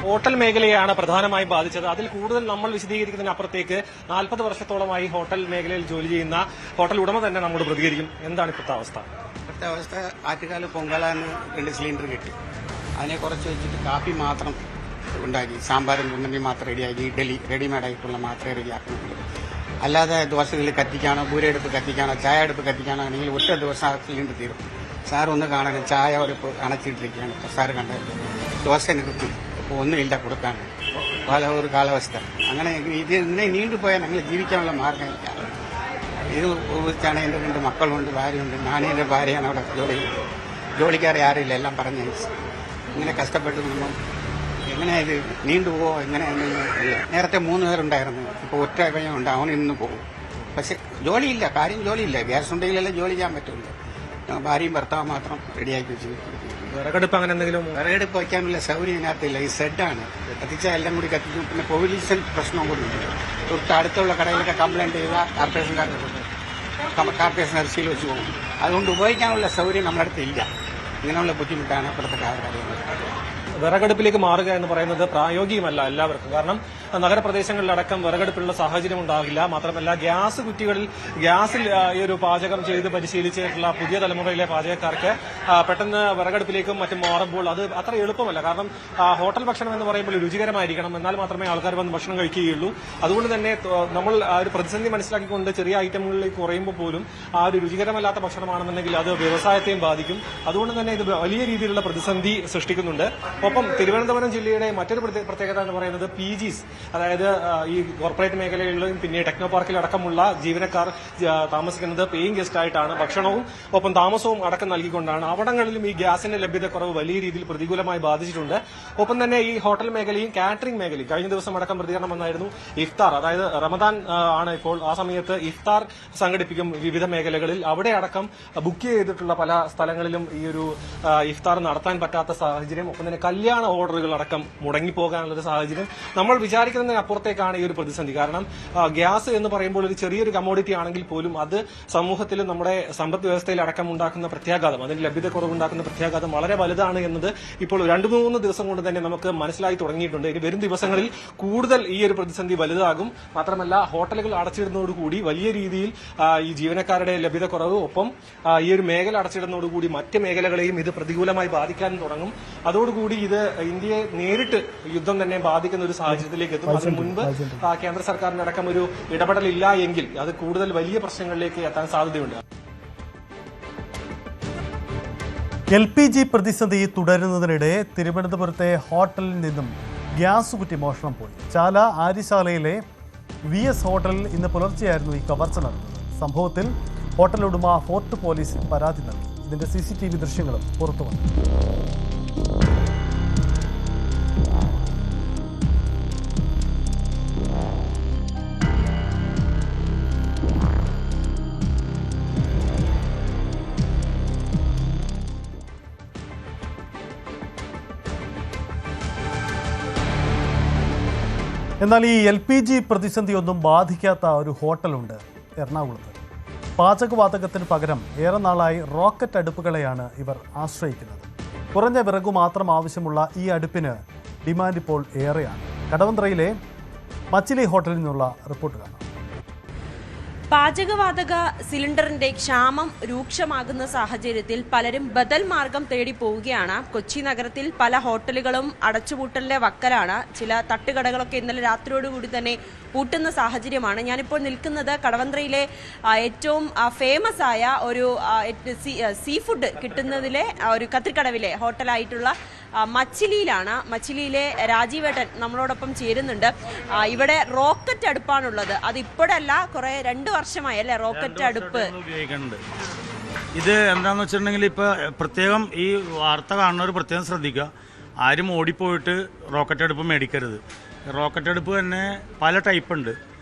ഹോട്ടൽ മേഖലയാണ് പ്രധാനമായും ബാധിച്ചത്. അതിൽ കൂടുതൽ നമ്മൾ വിശദീകരിക്കുന്നതിനപ്പുറത്തേക്ക് 40 വർഷത്തോളമായി ഹോട്ടൽ മേഖലയിൽ ജോലി ചെയ്യുന്ന ഹോട്ടൽ ഉടമ തന്നെ നമ്മോട് പ്രതികരിക്കും. എന്താണ് ഇപ്പോഴത്തെ അവസ്ഥ? ഇപ്പോഴത്തെ അവസ്ഥ, ആറ്റുകാല് പൊങ്കാലെന്ന് 2 സിലിണ്ടർ കിട്ടി. അതിനെ കുറച്ച് വെച്ചിട്ട് കാപ്പി മാത്രം ഉണ്ടാക്കി, സാമ്പാറും ചുണ്ടമ്പി മാത്രം റെഡിയാക്കി, ഇഡ്ഡലി റെഡിമെയ്ഡായിട്ടുള്ള മാത്രമേ റെഡിയാക്കുന്നുള്ളൂ. അല്ലാതെ ദോശകൾ കത്തിക്കാനോ പൂരയെടുപ്പ് കത്തിക്കാനോ ചായ അടുപ്പ് കത്തിക്കാനോ ആണെങ്കിൽ ഒറ്റ ദിവസം ആ സിലിണ്ടർ തീരും. സാർ ഒന്ന് കാണാൻ ചായ അടുപ്പ് അണച്ചിട്ടിരിക്കുകയാണ്. സാറ് കണ്ടത് ദോശ നിർത്തി, ഇപ്പോൾ ഒന്നുമില്ല കൊടുക്കാൻ. ഒരു കാലാവസ്ഥ അങ്ങനെ ഇത് ഇങ്ങനെ നീണ്ടുപോയാൽ ഞങ്ങൾ ജീവിക്കാനുള്ള മാർഗമില്ല. ഇത് വെച്ചാണ് എൻ്റെ 2 മക്കളുണ്ട്, ഭാര്യയുണ്ട്. ഞാനും എൻ്റെ ഭാര്യയാണ് അവിടെ ജോലിക്കാരെ ആരുമില്ല, എല്ലാം പറഞ്ഞ് ഇങ്ങനെ കഷ്ടപ്പെട്ട് നിന്നും എങ്ങനെ ഇത് നീണ്ടുപോകോ എങ്ങനെയാണെന്നില്ല. നേരത്തെ 3 പേരുണ്ടായിരുന്നു, ഇപ്പോൾ ഒറ്റ പയ്യുണ്ട്, അവൻ ഇന്ന് പോകും. പക്ഷെ ജോലിയില്ല, ജോലിയില്ല. ഗ്യാസ് ഉണ്ടെങ്കിലല്ലേ ജോലി ചെയ്യാൻ പറ്റുള്ളൂ. ഭാര്യയും ഭർത്താവ് മാത്രം റെഡിയാക്കി വെച്ച്. വിറകടുപ്പ് അങ്ങനെ എന്തെങ്കിലും? വിറകടുപ്പ് വയ്ക്കാനുള്ള സൗകര്യം ഇതിനകത്തില്ല. ഈ സെഡാണ്, കത്തിച്ചാൽ എല്ലാം കൂടി കത്തിക്കും. പിന്നെ പൊല്യൂഷൻ പ്രശ്നം കൂടി ഉണ്ട്. തൊട്ട് അടുത്തുള്ള കടയിലൊക്കെ കംപ്ലൈന്റ് ചെയ്താൽ കാർപ്പറേഷൻ അരിശയിൽ വെച്ച് പോകും. അതുകൊണ്ട് ഉപയോഗിക്കാനുള്ള സൗകര്യം നമ്മുടെ അടുത്ത് ഇല്ല. ഇങ്ങനെയുള്ള ബുദ്ധിമുട്ടാണ് ഇപ്പോഴത്തെ കാര്യങ്ങൾ. വിറകടുപ്പിലേക്ക് മാറുക എന്ന് പറയുന്നത് പ്രായോഗികമല്ല എല്ലാവർക്കും. കാരണം നഗരപ്രദേശങ്ങളിലടക്കം വിറകടുപ്പിലുള്ള സാഹചര്യം ഉണ്ടാകില്ല. മാത്രമല്ല ഗ്യാസിൽ ഈ ഒരു പാചകം ചെയ്ത് പരിശീലിച്ചിട്ടുള്ള പുതിയ തലമുറയിലെ പാചകക്കാർക്ക് പെട്ടെന്ന് വിറകടുപ്പിലേക്കും മറ്റും മാറുമ്പോൾ അത് അത്ര എളുപ്പമല്ല. കാരണം ഹോട്ടൽ ഭക്ഷണം എന്ന് പറയുമ്പോൾ രുചികരമായിരിക്കണം, എന്നാൽ മാത്രമേ ആൾക്കാർ വന്ന് ഭക്ഷണം കഴിക്കുകയുള്ളൂ. അതുകൊണ്ട് തന്നെ നമ്മൾ ആ ഒരു പ്രതിസന്ധി മനസ്സിലാക്കിക്കൊണ്ട് ചെറിയ ഐറ്റമുകളിലേക്ക് കുറയുമ്പോൾ പോലും ആ ഒരു രുചികരമല്ലാത്ത ഭക്ഷണമാണെന്നുണ്ടെങ്കിൽ അത് വ്യവസായത്തെയും ബാധിക്കും. അതുകൊണ്ട് തന്നെ ഇത് വലിയ രീതിയിലുള്ള പ്രതിസന്ധി സൃഷ്ടിക്കുന്നുണ്ട്. ഒപ്പം തിരുവനന്തപുരം ജില്ലയുടെ മറ്റൊരു പ്രത്യേകത എന്ന് പറയുന്നത് PGs, അതായത് ഈ കോർപ്പറേറ്റ് മേഖലകളിലും പിന്നെ ടെക്നോ പാർക്കിലടക്കമുള്ള ജീവനക്കാർ താമസിക്കുന്നത് പേയിങ് ഗസ്റ്റ് ആയിട്ടാണ്. ഭക്ഷണവും ഒപ്പം താമസവും അടക്കം നൽകിക്കൊണ്ടാണ്. അവിടങ്ങളിലും ഈ ഗ്യാസിന്റെ ലഭ്യതക്കുറവ് വലിയ രീതിയിൽ പ്രതികൂലമായി ബാധിച്ചിട്ടുണ്ട്. ഒപ്പം തന്നെ ഈ ഹോട്ടൽ മേഖലയും കാറ്ററിംഗ് മേഖലയും കഴിഞ്ഞ ദിവസം അടക്കം പ്രതികരണം വന്നായിരുന്നു. ഇഫ്താർ, അതായത് റമദാൻ ആണ് ഇപ്പോൾ, ആ സമയത്ത് ഇഫ്താർ സംഘടിപ്പിക്കും വിവിധ മേഖലകളിൽ. അവിടെ അടക്കം ബുക്ക് ചെയ്തിട്ടുള്ള പല സ്ഥലങ്ങളിലും ഈ ഒരു ഇഫ്താർ നടത്താൻ പറ്റാത്ത സാഹചര്യം. ഒപ്പം തന്നെ കല്യാണ ഓർഡറുകൾ അടക്കം മുടങ്ങിപ്പോകാനുള്ളൊരു സാഹചര്യം നമ്മൾ വിചാരിക്കുന്നതിന് അപ്പുറത്തേക്കാണ് ഈ ഒരു പ്രതിസന്ധി. കാരണം ഗ്യാസ് എന്ന് പറയുമ്പോൾ ഒരു ചെറിയൊരു കമ്മോഡിറ്റി ആണെങ്കിൽ പോലും അത് സമൂഹത്തിൽ നമ്മുടെ സമ്പദ് വ്യവസ്ഥയിൽ അടക്കം ഉണ്ടാക്കുന്ന പ്രത്യാഘാതം, അതിന് ലഭ്യതക്കുറവുണ്ടാക്കുന്ന പ്രത്യാഘാതം വളരെ വലുതാണ് എന്നത് ഇപ്പോൾ 2-3 ദിവസം കൊണ്ട് തന്നെ നമുക്ക് മനസ്സിലായി തുടങ്ങിയിട്ടുണ്ട്. ഇനി വരും ദിവസങ്ങളിൽ കൂടുതൽ ഈ ഒരു പ്രതിസന്ധി വലുതാകും. മാത്രമല്ല ഹോട്ടലുകൾ അടച്ചിടുന്നതോടുകൂടി വലിയ രീതിയിൽ ഈ ജീവനക്കാരുടെ ലഭ്യത കുറവ്, ഒപ്പം ഈ ഒരു മേഖല അടച്ചിടുന്നതോടുകൂടി മറ്റ് മേഖലകളെയും ഇത് പ്രതികൂലമായി ബാധിക്കാൻ തുടങ്ങും. അതോടുകൂടി ഇത് ഇന്ത്യയെ നേരിട്ട് യുദ്ധം തന്നെ ബാധിക്കുന്ന ഒരു സാഹചര്യത്തിലേക്ക് എത്തും. അതിന് മുൻപ് കേന്ദ്ര സർക്കാരിനടക്കം ഒരു ഇടപെടലില്ല എങ്കിൽ അത് കൂടുതൽ വലിയ പ്രശ്നങ്ങളിലേക്ക് എത്താൻ സാധ്യതയുണ്ട്. LPG പ്രതിസന്ധി തുടരുന്നതിനിടെ തിരുവനന്തപുരത്തെ ഹോട്ടലിൽ നിന്നും ഗ്യാസ് കുറ്റി മോഷണം പോയി. ചാല ആര്യശാലയിലെ VS ഹോട്ടലിൽ ഇന്ന് പുലർച്ചെയായിരുന്നു ഈ കവർച്ച നടന്നത്. സംഭവത്തിൽ ഹോട്ടൽ ഉടമ ഫോർട്ട് പോലീസിൽ പരാതി നൽകി. ഇതിന്റെ CCTV ദൃശ്യങ്ങളും പുറത്തു വന്നു. എന്നാൽ ഈ LPG പ്രതിസന്ധി ഒന്നും ബാധിക്കാത്ത ഒരു ഹോട്ടലുണ്ട് എറണാകുളത്ത്. പാചകവാതകത്തിന് പകരം ഏറെ നാളായി റോക്കറ്റ് അടുപ്പുകളെയാണ് ഇവർ ആശ്രയിക്കുന്നത്. കുറഞ്ഞ വിറകു മാത്രം ആവശ്യമുള്ള ഈ അടുപ്പിന് ഡിമാൻഡ് ഇപ്പോൾ ഏറെയാണ്. കടവന്ത്രയിലെ മച്ചിലി ഹോട്ടലിൽ നിന്നുള്ള റിപ്പോർട്ട് കാണാം. പാചകവാതക സിലിണ്ടറിന്റെ ക്ഷാമം രൂക്ഷമാകുന്ന സാഹചര്യത്തിൽ പലരും ബദൽ മാർഗം തേടി പോവുകയാണ്. കൊച്ചി നഗരത്തിൽ പല ഹോട്ടലുകളും അടച്ചുപൂട്ടലിന്റെ വക്കലാണ്. ചില തട്ടുകടകളൊക്കെ ഇന്നലെ രാത്രിയോടുകൂടി തന്നെ പൂട്ടുന്ന സാഹചര്യമാണ്. ഞാനിപ്പോൾ നിൽക്കുന്നത് കടവന്ത്രയിലെ ഏറ്റവും ഫേമസ് ആയ ഒരു സീ ഫുഡ് കിട്ടുന്നതിലെ ഒരു കത്തിരിക്കടവിലെ ഹോട്ടലായിട്ടുള്ള മച്ചിലിയിലാണ്. മച്ചിലിയിലെ രാജീവേട്ടൻ നമ്മളോടൊപ്പം ചേരുന്നുണ്ട്. ഇവിടെ റോക്കറ്റ് അടുപ്പാണുള്ളത്. അത് ഇപ്പോഴല്ല, കുറെ 2 വർഷമായി അല്ലേ റോക്കറ്റ് അടുപ്പ് ഉപയോഗിക്കുന്നുണ്ട്. ഇത് എന്താണെന്ന് വെച്ചിട്ടുണ്ടെങ്കിൽ ഇപ്പോൾ പ്രത്യേകം ഈ വാർത്ത കാണുന്നവർ പ്രത്യേകം ശ്രദ്ധിക്കുക. ആരും ഓടിപ്പോയിട്ട് റോക്കറ്റ് അടുപ്പ് മേടിക്കരുത്. റോക്കറ്റ് അടുപ്പ് തന്നെ പല ടൈപ്പ് ഉണ്ട്.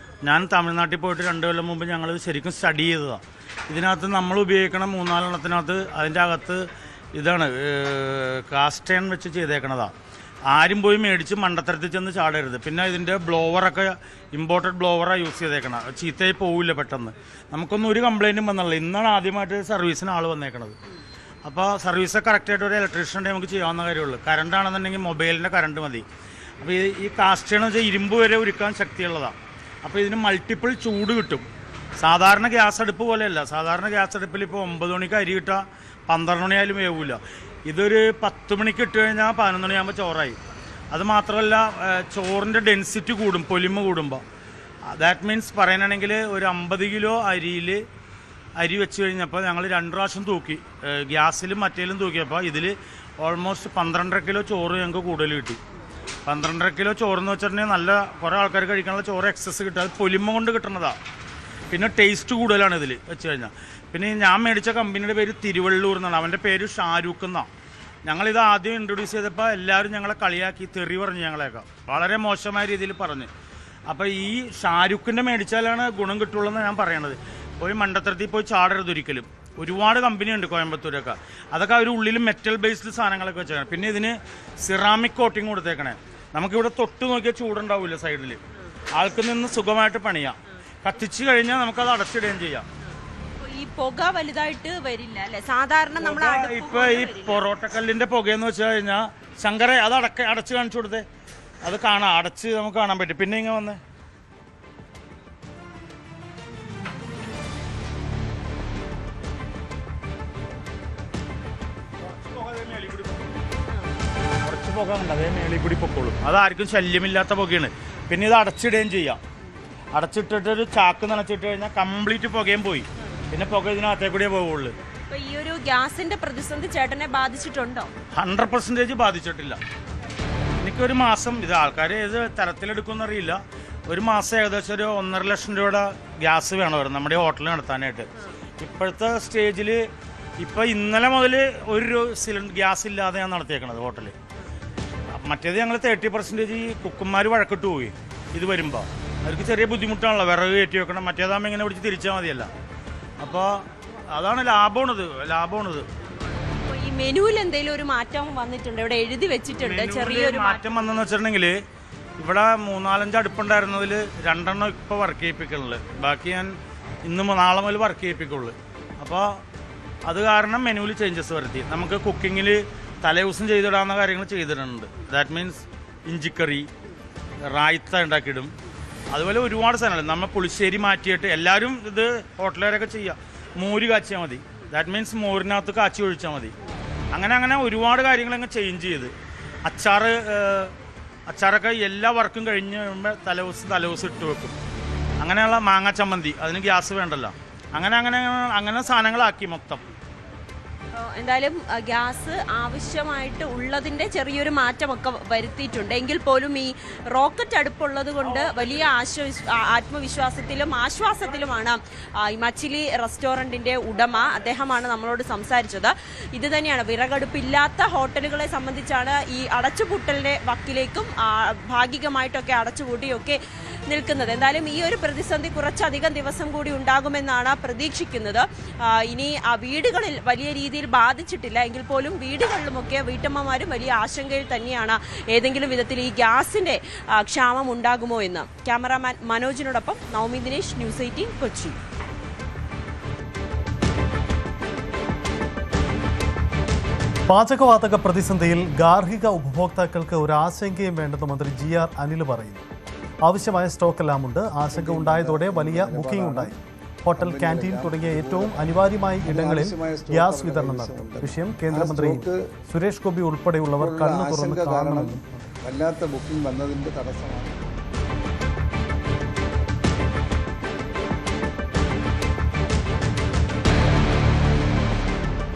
ഞാൻ തമിഴ്നാട്ടിൽ പോയിട്ട് 2 കൊല്ലം മുമ്പ് ഞങ്ങൾ ശരിക്കും സ്റ്റഡി ചെയ്തതാണ്. ഇതിനകത്ത് നമ്മൾ ഉപയോഗിക്കണം 3-4 എണ്ണത്തിനകത്ത് അതിൻ്റെ അകത്ത് ഇതാണ് കാസ്റ്റേൺ വെച്ച് ചെയ്തേക്കണതാണ്. ആരും പോയി മേടിച്ച് മണ്ടത്തരത്തിൽ ചെന്ന് ചാടരുത്. പിന്നെ ഇതിൻ്റെ ബ്ലോവറൊക്കെ ഇമ്പോർട്ടഡ് ബ്ലോവറാണ് യൂസ് ചെയ്തേക്കണം. ചീത്തയായി പോവില്ല പെട്ടെന്ന്. നമുക്കൊന്നും ഒരു കംപ്ലയിൻറ്റും വന്നില്ല. ഇന്നാണ് ആദ്യമായിട്ട് സർവീസിന് ആൾ വന്നേക്കണത്. അപ്പോൾ സർവീസ് കറക്റ്റായിട്ട് ഒരു ഇലക്ട്രീഷ്യൻ്റെ നമുക്ക് ചെയ്യാവുന്ന കാര്യമുള്ളൂ. കറണ്ടാണെന്നുണ്ടെങ്കിൽ മൊബൈലിൻ്റെ കറണ്ട് മതി. അപ്പോൾ ഈ കാസ്റ്റേൺ എന്ന് വെച്ചാൽ ഇരുമ്പ് വരെ ഉരുക്കാൻ ശക്തിയുള്ളതാണ്. അപ്പോൾ ഇതിന് മൾട്ടിപ്പിൾ ചൂട് കിട്ടും. സാധാരണ ഗ്യാസ് അടുപ്പ് പോലെയല്ല. സാധാരണ ഗ്യാസ് അടുപ്പിൽ ഇപ്പോൾ 9 മണിക്ക് അരി കിട്ടാൽ 12 മണിയായാലും വേവില്ല. ഇതൊരു 10 മണിക്ക് ഇട്ട് കഴിഞ്ഞാൽ 11 മണിയാകുമ്പോൾ ചോറായി. അത് മാത്രമല്ല ചോറിൻ്റെ ഡെൻസിറ്റി കൂടും, പൊലിമ കൂടുമ്പോൾ. ദാറ്റ് മീൻസ് പറയാനാണെങ്കിൽ ഒരു 50 കിലോ അരി വെച്ച് കഴിഞ്ഞപ്പോൾ ഞങ്ങൾ 2 പ്രാവശ്യം തൂക്കി. ഗ്യാസിലും മറ്റേലും തൂക്കിയപ്പോൾ ഇതിൽ ഓൾമോസ്റ്റ് 12.5 കിലോ ചോറ് ഞങ്ങൾക്ക് കൂടുതൽ കിട്ടി. 12.5 കിലോ ചോറെന്ന് വെച്ചിട്ടുണ്ടെങ്കിൽ നല്ല കുറേ ആൾക്കാർ കഴിക്കാനുള്ള ചോറ് എക്സസ് കിട്ടും. അത് പൊലിമ കൊണ്ട് കിട്ടുന്നതാണ്. പിന്നെ ടേസ്റ്റ് കൂടുതലാണ് ഇതിൽ വെച്ച് കഴിഞ്ഞാൽ. പിന്നെ ഞാൻ മേടിച്ച കമ്പനിയുടെ പേര് തിരുവള്ളൂർ എന്നാണ്. അവൻ്റെ പേര് ഷാരൂഖ് എന്നാണ്. ഞങ്ങളിത് ആദ്യം ഇൻട്രൊഡ്യൂസ് ചെയ്തപ്പോൾ എല്ലാവരും ഞങ്ങളെ കളിയാക്കി തെറി പറഞ്ഞു. ഞങ്ങളെയൊക്കെ വളരെ മോശമായ രീതിയിൽ പറഞ്ഞ്. അപ്പോൾ ഈ ഷാരൂഖിൻ്റെ മേടിച്ചാലാണ് ഗുണം കിട്ടുള്ളൂ എന്ന് ഞാൻ പറയണത്. പോയി മണ്ടത്തരത്തിൽ പോയി ചാടരുത് ഒരിക്കലും. ഒരുപാട് കമ്പനിയുണ്ട് കോയമ്പത്തൂരൊക്കെ. അതൊക്കെ അവർ ഉള്ളിൽ മെറ്റൽ ബേസ്ഡ് സാധനങ്ങളൊക്കെ വെച്ചേക്കണം. പിന്നെ ഇതിന് സിറാമിക് കോട്ടിങ് കൊടുത്തേക്കണേ. നമുക്കിവിടെ തൊട്ട് നോക്കിയാൽ ചൂടുണ്ടാവില്ല. സൈഡിൽ ആൾക്ക് നിന്ന് സുഖമായിട്ട് പണിയാം. കത്തിച്ച് കഴിഞ്ഞാൽ നമുക്കത് അടച്ചിടുകയും ചെയ്യാം. ഈ പുക വലുതായിട്ട് വരില്ല അല്ലേ? സാധാരണ നമ്മൾ ഇപ്പൊ ഈ പൊറോട്ടക്കല്ലിന്റെ പുകയെന്ന് വെച്ച് കഴിഞ്ഞാൽ ശങ്കര അത് അടച്ച് കാണിച്ചു കൊടുത്തേ. അത് കാണാം, അടച്ച് നമുക്ക് കാണാൻ പറ്റും. പിന്നെ ഇങ്ങനെ വന്നേ, കുറച്ച് പുക ഉണ്ട്, അതേ മേളിൽ കൂടി പൊക്കോളും. അതാർക്കും ശല്യമില്ലാത്ത പുകയാണ്. പിന്നെ ഇത് അടച്ചിടുകയും ചെയ്യാം. അടച്ചിട്ടിട്ടൊരു ചാക്ക് നനച്ചിട്ട് കഴിഞ്ഞാൽ കംപ്ലീറ്റ് പുകയും പോയി. പിന്നെ പുക ഇതിനകത്തേക്കൂടിയേ പോവുള്ളൂ. ഈ ഒരു ഗ്യാസിന്റെ പ്രതിസന്ധി ചേട്ടനെ ബാധിച്ചിട്ടുണ്ടോ? 100% ബാധിച്ചിട്ടില്ല. എനിക്കൊരു മാസം, ഇത് ആൾക്കാർ ഏത് തരത്തിലെടുക്കുമെന്നറിയില്ല, ഒരു മാസം ഏകദേശം ഒരു 1.5 ലക്ഷം രൂപയുടെ ഗ്യാസ് വേണമായിരുന്നു നമ്മുടെ ഹോട്ടൽ നടത്താനായിട്ട്. ഇപ്പോഴത്തെ സ്റ്റേജിൽ ഇപ്പോൾ ഇന്നലെ മുതൽ ഒരു സിലിണ്ടർ ഗ്യാസ് ഇല്ലാതെ ഞാൻ നടത്തിയേക്കണത് ഹോട്ടൽ. മറ്റേത് ഞങ്ങൾ 30% ഈ കുക്കന്മാർ വഴക്കിട്ട് പോയി. ഇത് വരുമ്പോൾ അവർക്ക് ചെറിയ ബുദ്ധിമുട്ടാണല്ലോ, വിറക് കയറ്റി വെക്കണം. മറ്റേതാകുമ്പോൾ ഇങ്ങനെ പിടിച്ച് തിരിച്ചാൽ മതിയല്ല. അപ്പോൾ അതാണ് ലാഭമാണിത്. ഈ ഈ മെനുവിൽ എന്തെങ്കിലും ഒരു മാറ്റം വന്നിട്ടുണ്ട്? ഇവിടെ എഴുതി വെച്ചിട്ടുണ്ട് ചെറിയൊരു മാറ്റം വന്നെന്ന് വെച്ചിട്ടുണ്ടെങ്കിൽ ഇവിടെ 3-4 അടുപ്പുണ്ടായിരുന്നതിൽ 2 ഇപ്പോൾ വർക്ക് ചെയ്യിപ്പിക്കുന്നുള്ളു. ബാക്കി ഞാൻ ഇന്ന് നാളെ മുതൽ വർക്ക് ചെയ്യിപ്പിക്കുള്ളൂ. അപ്പോൾ അത് കാരണം മെനുവിൽ ചേഞ്ചസ് വരുത്തി. നമുക്ക് കുക്കിങ്ങിൽ തലേദിവസം ചെയ്തിടാവുന്ന കാര്യങ്ങൾ ചെയ്തിടുന്നുണ്ട്. That means ഇഞ്ചിക്കറി, റായ്ത്ത ഉണ്ടാക്കിയിടും. അതുപോലെ ഒരുപാട് സാധനങ്ങൾ. നമ്മൾ പുളിശ്ശേരി മാറ്റിയിട്ട് എല്ലാവരും ഇത് ഹോട്ടലുകാരൊക്കെ ചെയ്യുക. മോര് കാച്ചിയാൽ മതി. ദാറ്റ് മീൻസ് മോരിനകത്ത് കാച്ചി ഒഴിച്ചാൽ മതി. അങ്ങനെ ഒരുപാട് കാര്യങ്ങളങ്ങ് ചേഞ്ച് ചെയ്ത്. അച്ചാറൊക്കെ എല്ലാ വർക്കും കഴിഞ്ഞ് കഴിയുമ്പോൾ തലേദിവസം ഇട്ട് വെക്കും. അങ്ങനെയുള്ള മാങ്ങ ചമ്മന്തി, അതിന് ഗ്യാസ് വേണ്ടല്ലോ. അങ്ങനെ സാധനങ്ങളാക്കി മൊത്തം. എന്തായാലും ഗ്യാസ് ആവശ്യമായിട്ട് ഉള്ളതിൻ്റെ ചെറിയൊരു മാറ്റമൊക്കെ വരുത്തിയിട്ടുണ്ട്. എങ്കിൽ പോലും ഈ റോക്കറ്റ് അടുപ്പുള്ളത് കൊണ്ട് വലിയ ആത്മവിശ്വാസത്തിലും ആശ്വാസത്തിലുമാണ് ഈ മച്ചിലി റെസ്റ്റോറൻറ്റിൻ്റെ ഉടമ. അദ്ദേഹമാണ് നമ്മളോട് സംസാരിച്ചത്. ഇത് തന്നെയാണ്, വിറകടുപ്പില്ലാത്ത ഹോട്ടലുകളെ സംബന്ധിച്ചാണ് ഈ അടച്ചുപൂട്ടലിൻ്റെ വക്കിലേക്കും ഭാഗികമായിട്ടൊക്കെ അടച്ചുപൂട്ടിയൊക്കെ നിൽക്കുന്നത്. എന്തായാലും ഈ ഒരു പ്രതിസന്ധി കുറച്ചധികം ദിവസം കൂടി ഉണ്ടാകുമെന്നാണ് പ്രതീക്ഷിക്കുന്നത്. ഇനി വീടുകളിൽ വലിയ രീതിയിൽ ബാധിച്ചിട്ടില്ല എങ്കിൽ പോലും വീടുകളിലുമൊക്കെ വീട്ടമ്മമാരും വലിയ ആശങ്കയിൽ തന്നെയാണ് ഏതെങ്കിലും വിധത്തിൽ ഈ ഗ്യാസിന്റെ ക്ഷാമം ഉണ്ടാകുമോ എന്ന്. ക്യാമറാമാൻ മനോജിനോടൊപ്പം നവമി ദിനേശ്, ന്യൂസ് 18 കൊച്ചി. പാചകവാതക പ്രതിസന്ധിയിൽ ഗാർഹിക ഉപഭോക്താക്കൾക്ക് ഒരു ആശങ്കയും വേണ്ടെന്ന് മന്ത്രി GR അനിൽ പറയുന്നു. ആവശ്യമായ സ്റ്റോക്കെല്ലാം ഉണ്ട്. ആശങ്ക ഉണ്ടായതോടെ വലിയ ബുക്കിംഗ് ഉണ്ടായി. ഹോട്ടൽ, ക്യാൻറ്റീൻ തുടങ്ങിയ ഏറ്റവും അനിവാര്യമായ ഇടങ്ങളിൽ ഗ്യാസ് വിതരണം നടത്തും. വിഷയം കേന്ദ്രമന്ത്രി സുരേഷ് ഗോപി ഉൾപ്പെടെയുള്ളവർ കണ്ണു തുറന്ന് കാണണമെന്നും. വല്ലാത്ത ബുക്കിംഗ് വന്നതിന്റെ തടസ്സമാണ്.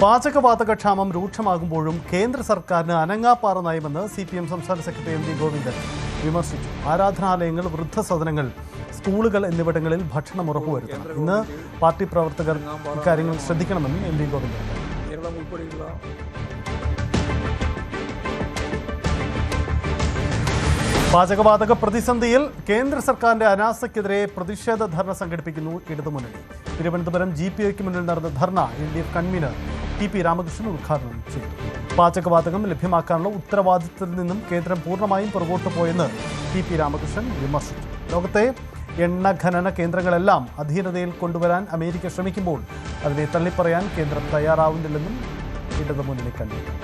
പാചകവാതക ക്ഷാമം രൂക്ഷമാകുമ്പോഴും കേന്ദ്ര സർക്കാരിന് അനങ്ങാപ്പാറ നയമെന്ന് CPM സംസ്ഥാന സെക്രട്ടറി MV ഗോവിന്ദൻ വിമർശിച്ചു. ആരാധനാലയങ്ങൾ, വൃദ്ധസദനങ്ങൾ, സ്കൂളുകൾ എന്നിവിടങ്ങളിൽ ഭക്ഷണം ഉറപ്പുവരുത്തണം. ഇന്ന് പാർട്ടി പ്രവർത്തകർ ഇക്കാര്യങ്ങൾ ശ്രദ്ധിക്കണമെന്നും MV ഗോവിന്ദൻ. കേരളം ഉൾപ്പെടെയുള്ള പാചകവാതക പ്രതിസന്ധിയിൽ കേന്ദ്ര സർക്കാരിന്റെ അനാസ്ഥയ്ക്കെതിരെ പ്രതിഷേധ ധർണ സംഘടിപ്പിക്കുന്നു ഇടതുമുന്നണി. തിരുവനന്തപുരം GPOയ്ക്ക് മുന്നിൽ നടന്ന ധർണ LDF കൺവീനർ TP രാമകൃഷ്ണൻ ഉദ്ഘാടനം ചെയ്തു. പാചകവാതകം ലഭ്യമാക്കാനുള്ള ഉത്തരവാദിത്തത്തിൽ നിന്നും കേന്ദ്രം പൂർണ്ണമായും പുറകോട്ട് പോയെന്ന് TP രാമകൃഷ്ണൻ വിമർശിച്ചു. ലോകത്തെ എണ്ണ ഖനന കേന്ദ്രങ്ങളെല്ലാം അധീനതയിൽ കൊണ്ടുവരാൻ അമേരിക്ക ശ്രമിക്കുമ്പോൾ അതിനെ തള്ളിപ്പറയാൻ കേന്ദ്രം തയ്യാറാവുന്നില്ലെന്നും ഇടതുമുന്നണി കൺവീനർ.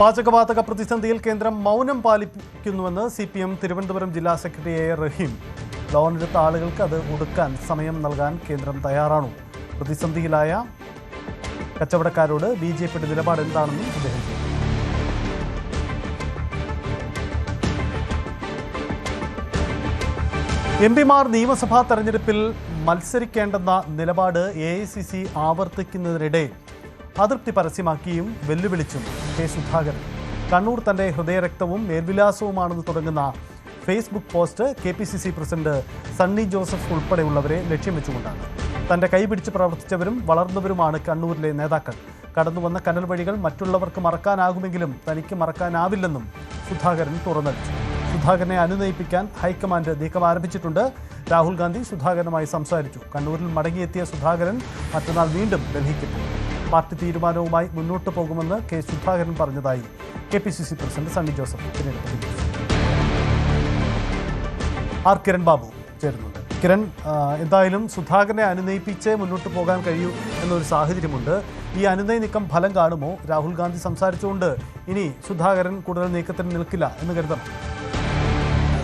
പാചകവാതക പ്രതിസന്ധിയിൽ കേന്ദ്രം മൗനം പാലിക്കുന്നുവെന്ന് CPM തിരുവനന്തപുരം ജില്ലാ സെക്രട്ടറി AR റഹീം. ലോണെടുത്ത ആളുകൾക്ക് അത് ഒടുക്കാൻ സമയം നൽകാൻ കേന്ദ്രം തയ്യാറാണോ? പ്രതിസന്ധിയിലായ കച്ചവടക്കാരോട് BJPയുടെ നിലപാട് എന്താണെന്നും അദ്ദേഹം ചോദിച്ചു. MPമാർ നിയമസഭാ തെരഞ്ഞെടുപ്പിൽ മത്സരിക്കേണ്ടെന്ന നിലപാട് AICC ആവർത്തിക്കുന്നതിനിടെ അതൃപ്തി പരസ്യമാക്കിയും വെല്ലുവിളിച്ചും കെ സുധാകരൻ. കണ്ണൂർ തന്റെ ഹൃദയരക്തവും മേൽവിലാസവുമാണെന്ന് തുടങ്ങുന്ന Facebook post KPCC president Sunny Joseph ഉൾപ്പെടെയുള്ളവരെ ലക്ഷ്യം വെച്ചുകൊണ്ടാണ്. തന്റെ കൈപിടിച്ച് പ്രവർത്തിച്ചവരും വളർന്നവരുമാണ് കണ്ണൂരിലെ നേതാക്കൾ. കടന്നുവന്ന കനൽ വഴികൾ മറ്റുള്ളവർക്ക് മറക്കാനാകുമെങ്കിലും തനിക്ക് മറക്കാനാവില്ലെന്നും സുധാകരൻ തുറന്നടിച്ചു. സുധാകരനെ അനുനയിപ്പിക്കാൻ ഹൈക്കമാൻഡ് നീക്കം ആരംഭിച്ചിട്ടുണ്ട്. രാഹുൽ ഗാന്ധി സുധാകരനുമായി സംസാരിച്ചു. കണ്ണൂരിൽ മടങ്ങിയെത്തിയ സുധാകരൻ മറ്റന്നാൾ വീണ്ടും ഡൽഹിക്കെത്തും. പാർട്ടി തീരുമാനവുമായി മുന്നോട്ട് പോകുമെന്ന് കെ സുധാകരൻ പറഞ്ഞതായി KPCC പ്രസിഡന്റ് സണ്ണി ജോസഫ് പിന്നീട് പ്രതികരിച്ചു. ആർ കിരൺ ബാബു ചേരുന്നുണ്ട്. കിരൺ, എന്തായാലും സുധാകരനെ അനുനയിപ്പിച്ചേ മുന്നോട്ട് പോകാൻ കഴിയൂ എന്നൊരു സാഹചര്യമുണ്ട്. ഈ അനുനയ നീക്കം ഫലം കാണുമോ? രാഹുൽ ഗാന്ധി സംസാരിച്ചുകൊണ്ട് ഇനി സുധാകരൻ കൂടുതൽ നീക്കത്തിന് നിൽക്കില്ല എന്ന് കരുതണം.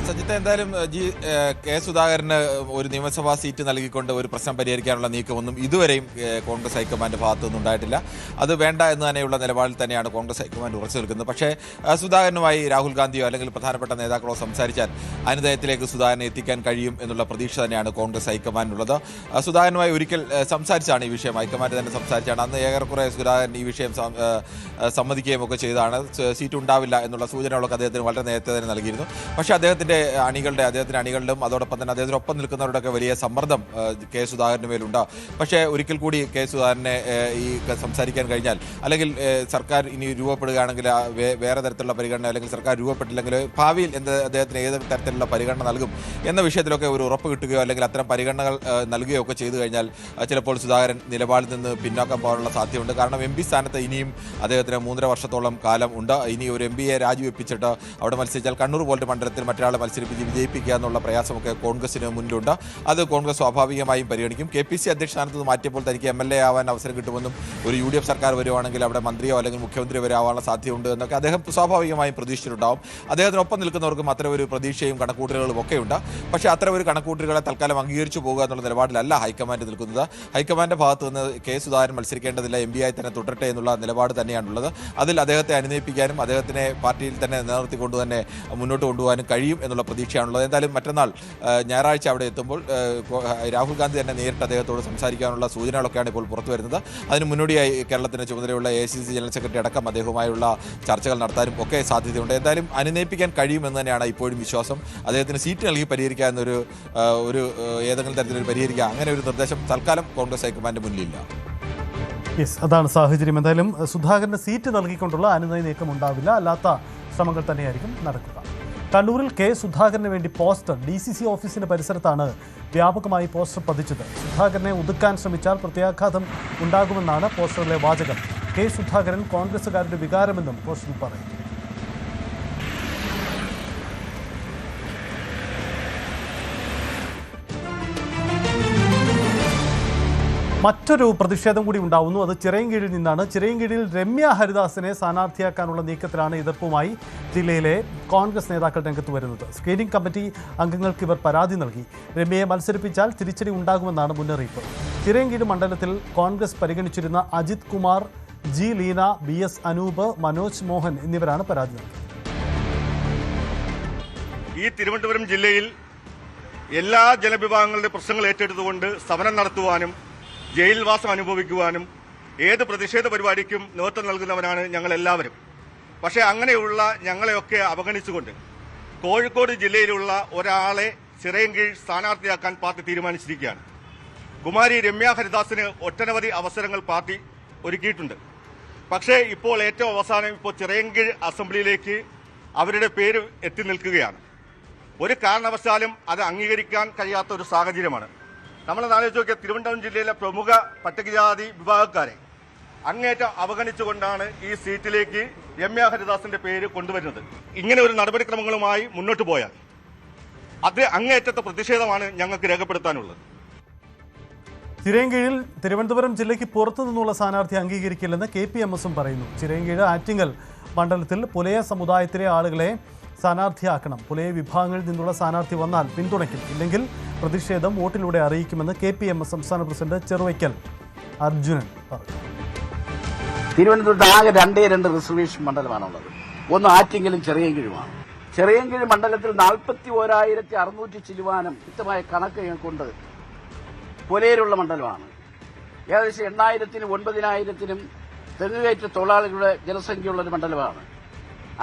സജിത്ത്, എന്തായാലും കെ സുധാകരന് ഒരു നിയമസഭാ സീറ്റ് നൽകിക്കൊണ്ട് ഒരു പ്രശ്നം പരിഹരിക്കാനുള്ള നീക്കമൊന്നും ഇതുവരെയും കോൺഗ്രസ് ഹൈക്കമാൻഡ് ഭാഗത്തുനിന്നും ഉണ്ടായിട്ടില്ല. അത് വേണ്ട എന്ന് തന്നെയുള്ള നിലപാടിൽ തന്നെയാണ് കോൺഗ്രസ് ഹൈക്കമാൻഡ് ഉറച്ചു നിൽക്കുന്നത്. പക്ഷേ സുധാകരനുമായി രാഹുൽ ഗാന്ധിയോ അല്ലെങ്കിൽ പ്രധാനപ്പെട്ട നേതാക്കളോ സംസാരിച്ചാൽ അനുനയത്തിലേക്ക് സുധാകരനെ എത്തിക്കാൻ കഴിയും എന്നുള്ള പ്രതീക്ഷ തന്നെയാണ് കോൺഗ്രസ് ഹൈക്കമാൻഡിനുള്ളത്. സുധാകരനുമായി ഒരിക്കൽ സംസാരിച്ചാണ് ഈ വിഷയം, ഹൈക്കമാൻഡ് തന്നെ സംസാരിച്ചാണ്. അന്ന് ഏറെക്കുറെ സുധാകരൻ ഈ വിഷയം സമ്മതിക്കുകയും ഒക്കെ ചെയ്താണ്. സീറ്റ് ഉണ്ടാവില്ല എന്നുള്ള സൂചനകളൊക്കെ അദ്ദേഹത്തിന് വളരെ നേരത്തെ തന്നെ നൽകിയിരുന്നു. പക്ഷേ അദ്ദേഹത്തിൻ്റെ അദ്ദേഹത്തിന്റെ അണികളുടെയും അതോടൊപ്പം തന്നെ അദ്ദേഹത്തിനൊപ്പം നിൽക്കുന്നവരുടെയൊക്കെ വലിയ സമ്മർദ്ദം കെ സുധാകരന് മേലുണ്ട്. പക്ഷേ ഒരിക്കൽ കൂടി കെ സുധാകരനെ ഈ സംസാരിക്കാൻ കഴിഞ്ഞാൽ, അല്ലെങ്കിൽ സർക്കാർ ഇനി രൂപപ്പെടുകയാണെങ്കിൽ വേറെ തരത്തിലുള്ള പരിഗണന, അല്ലെങ്കിൽ സർക്കാർ രൂപപ്പെട്ടില്ലെങ്കിൽ ഭാവിയിൽ അദ്ദേഹത്തിന് ഏത് തരത്തിലുള്ള പരിഗണന നൽകും എന്ന വിഷയത്തിലൊക്കെ ഒരു ഉറപ്പ് കിട്ടുകയോ അല്ലെങ്കിൽ അത്തരം പരിഗണനകൾ നൽകുകയോ ഒക്കെ ചെയ്തു കഴിഞ്ഞാൽ ചിലപ്പോൾ സുധാകരൻ നിലപാടിൽ നിന്ന് പിന്നോക്കം പോകാനുള്ള സാധ്യതയുണ്ട്. കാരണം MP സ്ഥാനത്ത് ഇനിയും അദ്ദേഹത്തിന് 3.5 വർഷത്തോളം കാലം ഉണ്ട്. ഇനി ഒരു MPയെ രാജിവെപ്പിച്ചിട്ട് അവിടെ മത്സരിച്ചാൽ കണ്ണൂർ പോലൊരു മണ്ഡലത്തിൽ മറ്റൊരാളെ മത്സരിപ്പിച്ച് വിജയിപ്പിക്കുക എന്നുള്ള പ്രയാസമൊക്കെ കോൺഗ്രസിന് മുന്നിലുണ്ട്. അത് കോൺഗ്രസ് സ്വാഭാവികമായും പരിഗണിക്കും. KPC അധ്യക്ഷ സ്ഥാനത്ത് നിന്ന് മാറ്റിയപ്പോൾ തനിക്ക് MLA ആവാൻ അവസരം കിട്ടുമെന്നും ഒരു UDF സർക്കാർ വരുവാണെങ്കിൽ അവിടെ മന്ത്രിയോ അല്ലെങ്കിൽ മുഖ്യമന്ത്രി വരെ ആവാനുള്ള സാധ്യതയുണ്ട് എന്നൊക്കെ അദ്ദേഹം സ്വാഭാവികമായും പ്രതീക്ഷിച്ചിട്ടുണ്ടാവും. അദ്ദേഹത്തിനൊപ്പം നിൽക്കുന്നവർക്കും അത്ര ഒരു പ്രതീക്ഷയും കണക്കൂട്ടലുകളും ഒക്കെ ഉണ്ട്. പക്ഷേ അത്ര ഒരു കണക്കൂട്ടലുകളെ തൽക്കാലം അംഗീകരിച്ചു പോകുക എന്നുള്ള നിലപാടിലല്ല ഹൈക്കമാൻഡ് നിൽക്കുന്നത്. ഹൈക്കമാൻഡിന്റെ ഭാഗത്ത് നിന്ന് കെ സുധാകരൻ മത്സരിക്കേണ്ടതില്ല, MB ആയി തന്നെ തുടരട്ടെ എന്നുള്ള നിലപാട് തന്നെയാണുള്ളത്. അതിൽ അദ്ദേഹത്തെ അനുനയിപ്പിക്കാനും അദ്ദേഹത്തിനെ പാർട്ടിയിൽ തന്നെ നിലനിർത്തിക്കൊണ്ട് തന്നെ മുന്നോട്ട് കൊണ്ടുപോകാനും കഴിയും എന്നുള്ള പ്രതീക്ഷയാണുള്ളത്. എന്തായാലും മറ്റന്നാൾ ഞായറാഴ്ച അവിടെ എത്തുമ്പോൾ രാഹുൽ ഗാന്ധി തന്നെ നേരിട്ട് അദ്ദേഹത്തോട് സംസാരിക്കാനുള്ള സൂചനകളൊക്കെയാണ് ഇപ്പോൾ പുറത്തു വരുന്നത്. അതിന് മുന്നോടിയായി കേരളത്തിന് ചുമതലയുള്ള AICC ജനറൽ സെക്രട്ടറി അടക്കം അദ്ദേഹവുമായുള്ള ചർച്ചകൾ നടത്താനും ഒക്കെ സാധ്യതയുണ്ട്. എന്തായാലും അനുനയിപ്പിക്കാൻ കഴിയുമെന്ന് തന്നെയാണ് ഇപ്പോഴും വിശ്വാസം. അദ്ദേഹത്തിന് സീറ്റ് നൽകി പരിഹരിക്കുക എന്നൊരു ഏതെങ്കിലും തരത്തിലൊരു പരിഹരിക്കുക, അങ്ങനെ ഒരു നിർദ്ദേശം തൽക്കാലം കോൺഗ്രസ് ഹൈക്കമാൻഡ് മുന്നിലില്ല. അതാണ് സാഹചര്യം. എന്തായാലും സുധാകരന് സീറ്റ് നൽകിക്കൊണ്ടുള്ള അനുനയ നീക്കം ഉണ്ടാവില്ല, അല്ലാത്ത ശ്രമങ്ങൾ തന്നെയായിരിക്കും നടക്കുക. കണ്ണൂരിൽ കെ സുധാകരന് വേണ്ടി പോസ്റ്റർ DCC ഓഫീസിന്റെ പരിസരത്താണ് വ്യാപകമായി പോസ്റ്റർ പതിച്ചത്. സുധാകരനെ ഒതുക്കാൻ ശ്രമിച്ചാൽ പ്രത്യാഘാതം ഉണ്ടാകുമെന്നാണ് പോസ്റ്ററിലെ വാചകം. കെ സുധാകരൻ കോൺഗ്രസുകാരുടെ വികാരമെന്നും പോസ്റ്ററിൽ പറയുന്നു. മറ്റൊരു പ്രതിഷേധം കൂടി ഉണ്ടാവുന്നു. അത് ചിറയൻകീഴിൽ നിന്നാണ്. ചിറയൻകീഴിൽ രമ്യ ഹരിദാസിനെ സ്ഥാനാർത്ഥിയാക്കാനുള്ള നീക്കത്തിലാണ് എതിർപ്പുമായി ജില്ലയിലെ കോൺഗ്രസ് നേതാക്കൾ രംഗത്ത് വരുന്നത്. സ്ക്രീനിംഗ് കമ്മിറ്റി അംഗങ്ങൾക്ക് ഇവർ പരാതി നൽകി. രമ്യയെ മത്സരിപ്പിച്ചാൽ തിരിച്ചടി ഉണ്ടാകുമെന്നാണ് മുന്നറിയിപ്പ്. ചിറയൻകീഴ് മണ്ഡലത്തിൽ കോൺഗ്രസ് പരിഗണിച്ചിരുന്ന അജിത് കുമാർ, G ലീന, BS അനൂപ്, മനോജ് മോഹൻ എന്നിവരാണ് പരാതി നൽകിയത്. ഈ തിരുവനന്തപുരം ജില്ലയിൽ എല്ലാ ജനവിഭാഗങ്ങളുടെ പ്രശ്നങ്ങൾ ഏറ്റെടുത്തുകൊണ്ട് സമരം നടത്തുവാനും ജയിൽവാസം അനുഭവിക്കുവാനും ഏത് പ്രതിഷേധ പരിപാടിക്കും നേതൃത്വം നൽകുന്നവരാണ് ഞങ്ങളെല്ലാവരും. പക്ഷേ അങ്ങനെയുള്ള ഞങ്ങളെയൊക്കെ അവഗണിച്ചുകൊണ്ട് കോഴിക്കോട് ജില്ലയിലുള്ള ഒരാളെ ചിറയൻകീഴ് സ്ഥാനാർത്ഥിയാക്കാൻ പാർട്ടി തീരുമാനിച്ചിരിക്കുകയാണ്. കുമാരി രമ്യ ഹരിദാസിന് ഒട്ടനവധി അവസരങ്ങൾ പാർട്ടി ഒരുക്കിയിട്ടുണ്ട്. പക്ഷേ ഇപ്പോൾ ഏറ്റവും അവസാനം ഇപ്പോൾ ചിറയൻകീഴ് അസംബ്ലിയിലേക്ക് അവരുടെ പേര് എത്തി നിൽക്കുകയാണ്. ഒരു കാരണവശാലും അത് അംഗീകരിക്കാൻ കഴിയാത്ത ഒരു സാഹചര്യമാണ്. നമ്മളെ ആലോചിച്ച് നോക്കിയാൽ തിരുവനന്തപുരം ജില്ലയിലെ പ്രമുഖ പട്ടികജാതി വിഭാഗക്കാരെ അങ്ങേറ്റം അവഗണിച്ചുകൊണ്ടാണ് ഈ സീറ്റിലേക്ക് രമ്യ ഹരിദാസിന്റെ പേര് കൊണ്ടുവരുന്നത്. ഇങ്ങനെ ഒരു നടപടിക്രമങ്ങളുമായി മുന്നോട്ട് പോയാൽ അത് അങ്ങേറ്റത്തെ പ്രതിഷേധമാണ് ഞങ്ങൾക്ക് രേഖപ്പെടുത്താനുള്ളത്. ചിറയൻകീഴിൽ തിരുവനന്തപുരം ജില്ലയ്ക്ക് പുറത്തു നിന്നുള്ള സ്ഥാനാർത്ഥി അംഗീകരിക്കില്ലെന്ന് KPMSും പറയുന്നു. ചിറയൻകീഴ് ആറ്റിങ്ങൽ മണ്ഡലത്തിൽ പുലയ സമുദായത്തിലെ ആളുകളെ സ്ഥാനാർത്ഥിയാക്കണം. പുലയ വിഭാഗങ്ങളിൽ നിന്നുള്ള സ്ഥാനാർത്ഥി വന്നാൽ പിന്തുണയ്ക്കും, ഇല്ലെങ്കിൽ പ്രതിഷേധം വോട്ടിലൂടെ അറിയിക്കുമെന്ന് KPMS സംസ്ഥാന പ്രസിഡന്റ് ചെറുവയ്ക്കൽ അർജുനൻ പറഞ്ഞു. തിരുവനന്തപുരത്ത് ആകെ 2 റിസർവേഷൻ മണ്ഡലമാണുള്ളത്. ഒന്ന് ആറ്റിങ്ങലും ചിറയൻകീഴുമാണ്. ചിറയൻകീഴ് മണ്ഡലത്തിൽ 41,600 ചില്ലുവാനം വ്യക്തമായ കണക്ക് കൊണ്ട് പുലയിലുള്ള മണ്ഡലമാണ്. ഏകദേശം 8,000-നും 9,000-നും തെങ്ങുകയറ്റ തൊഴിലാളികളുടെ ജനസംഖ്യയുള്ള ഒരു മണ്ഡലമാണ്.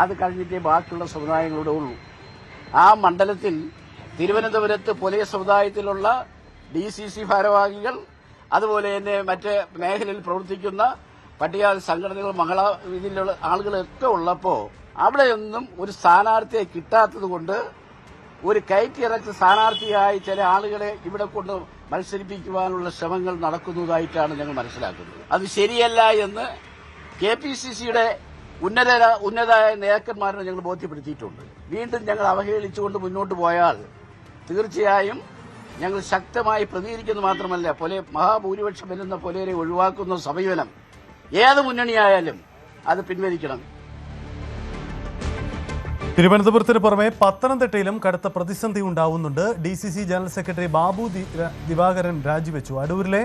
അത് കഴിഞ്ഞിട്ടേ ബാക്കിയുള്ള സമുദായങ്ങളുടെ ഉള്ളൂ. ആ മണ്ഡലത്തിൽ തിരുവനന്തപുരത്ത് പുലയ സമുദായത്തിലുള്ള DCC ഭാരവാഹികൾ, അതുപോലെ തന്നെ മറ്റ് മേഖലയിൽ പ്രവർത്തിക്കുന്ന പട്ടികജാതി സംഘടനകൾ, മഹിളാ ഇതിലുള്ള ആളുകളൊക്കെ ഉള്ളപ്പോൾ അവിടെയൊന്നും ഒരു സ്ഥാനാർത്ഥിയെ കിട്ടാത്തത് കൊണ്ട് ഒരു കയറ്റിയിറച്ച സ്ഥാനാർത്ഥിയായി ചില ആളുകളെ ഇവിടെ കൊണ്ട് മത്സരിപ്പിക്കുവാനുള്ള ശ്രമങ്ങൾ നടക്കുന്നതായിട്ടാണ് ഞങ്ങൾ മനസ്സിലാക്കുന്നത്. അത് ശരിയല്ല എന്ന് KPCCയുടെ ഉന്നതരായ നേതാക്കന്മാരെ ഞങ്ങൾ ബോധ്യപ്പെടുത്തിയിട്ടുണ്ട്. വീണ്ടും ഞങ്ങൾ അവഹേളിച്ചുകൊണ്ട് മുന്നോട്ട് പോയാൽ തീർച്ചയായും ഞങ്ങൾ ശക്തമായി പ്രതികരിക്കുന്നു. മാത്രമല്ല, മഹാഭൂരിപക്ഷം വരുന്ന പുലയരെ ഒഴിവാക്കുന്ന സമീപനം ഏത് മുന്നണിയായാലും അത് പിൻവലിക്കണം. തിരുവനന്തപുരത്തിന് പുറമെ പത്തനംതിട്ടയിലും കടുത്ത പ്രതിസന്ധി ഉണ്ടാവുന്നുണ്ട്. DCC general secretary Babu Divakaran രാജിവെച്ചു. അടൂരിലെ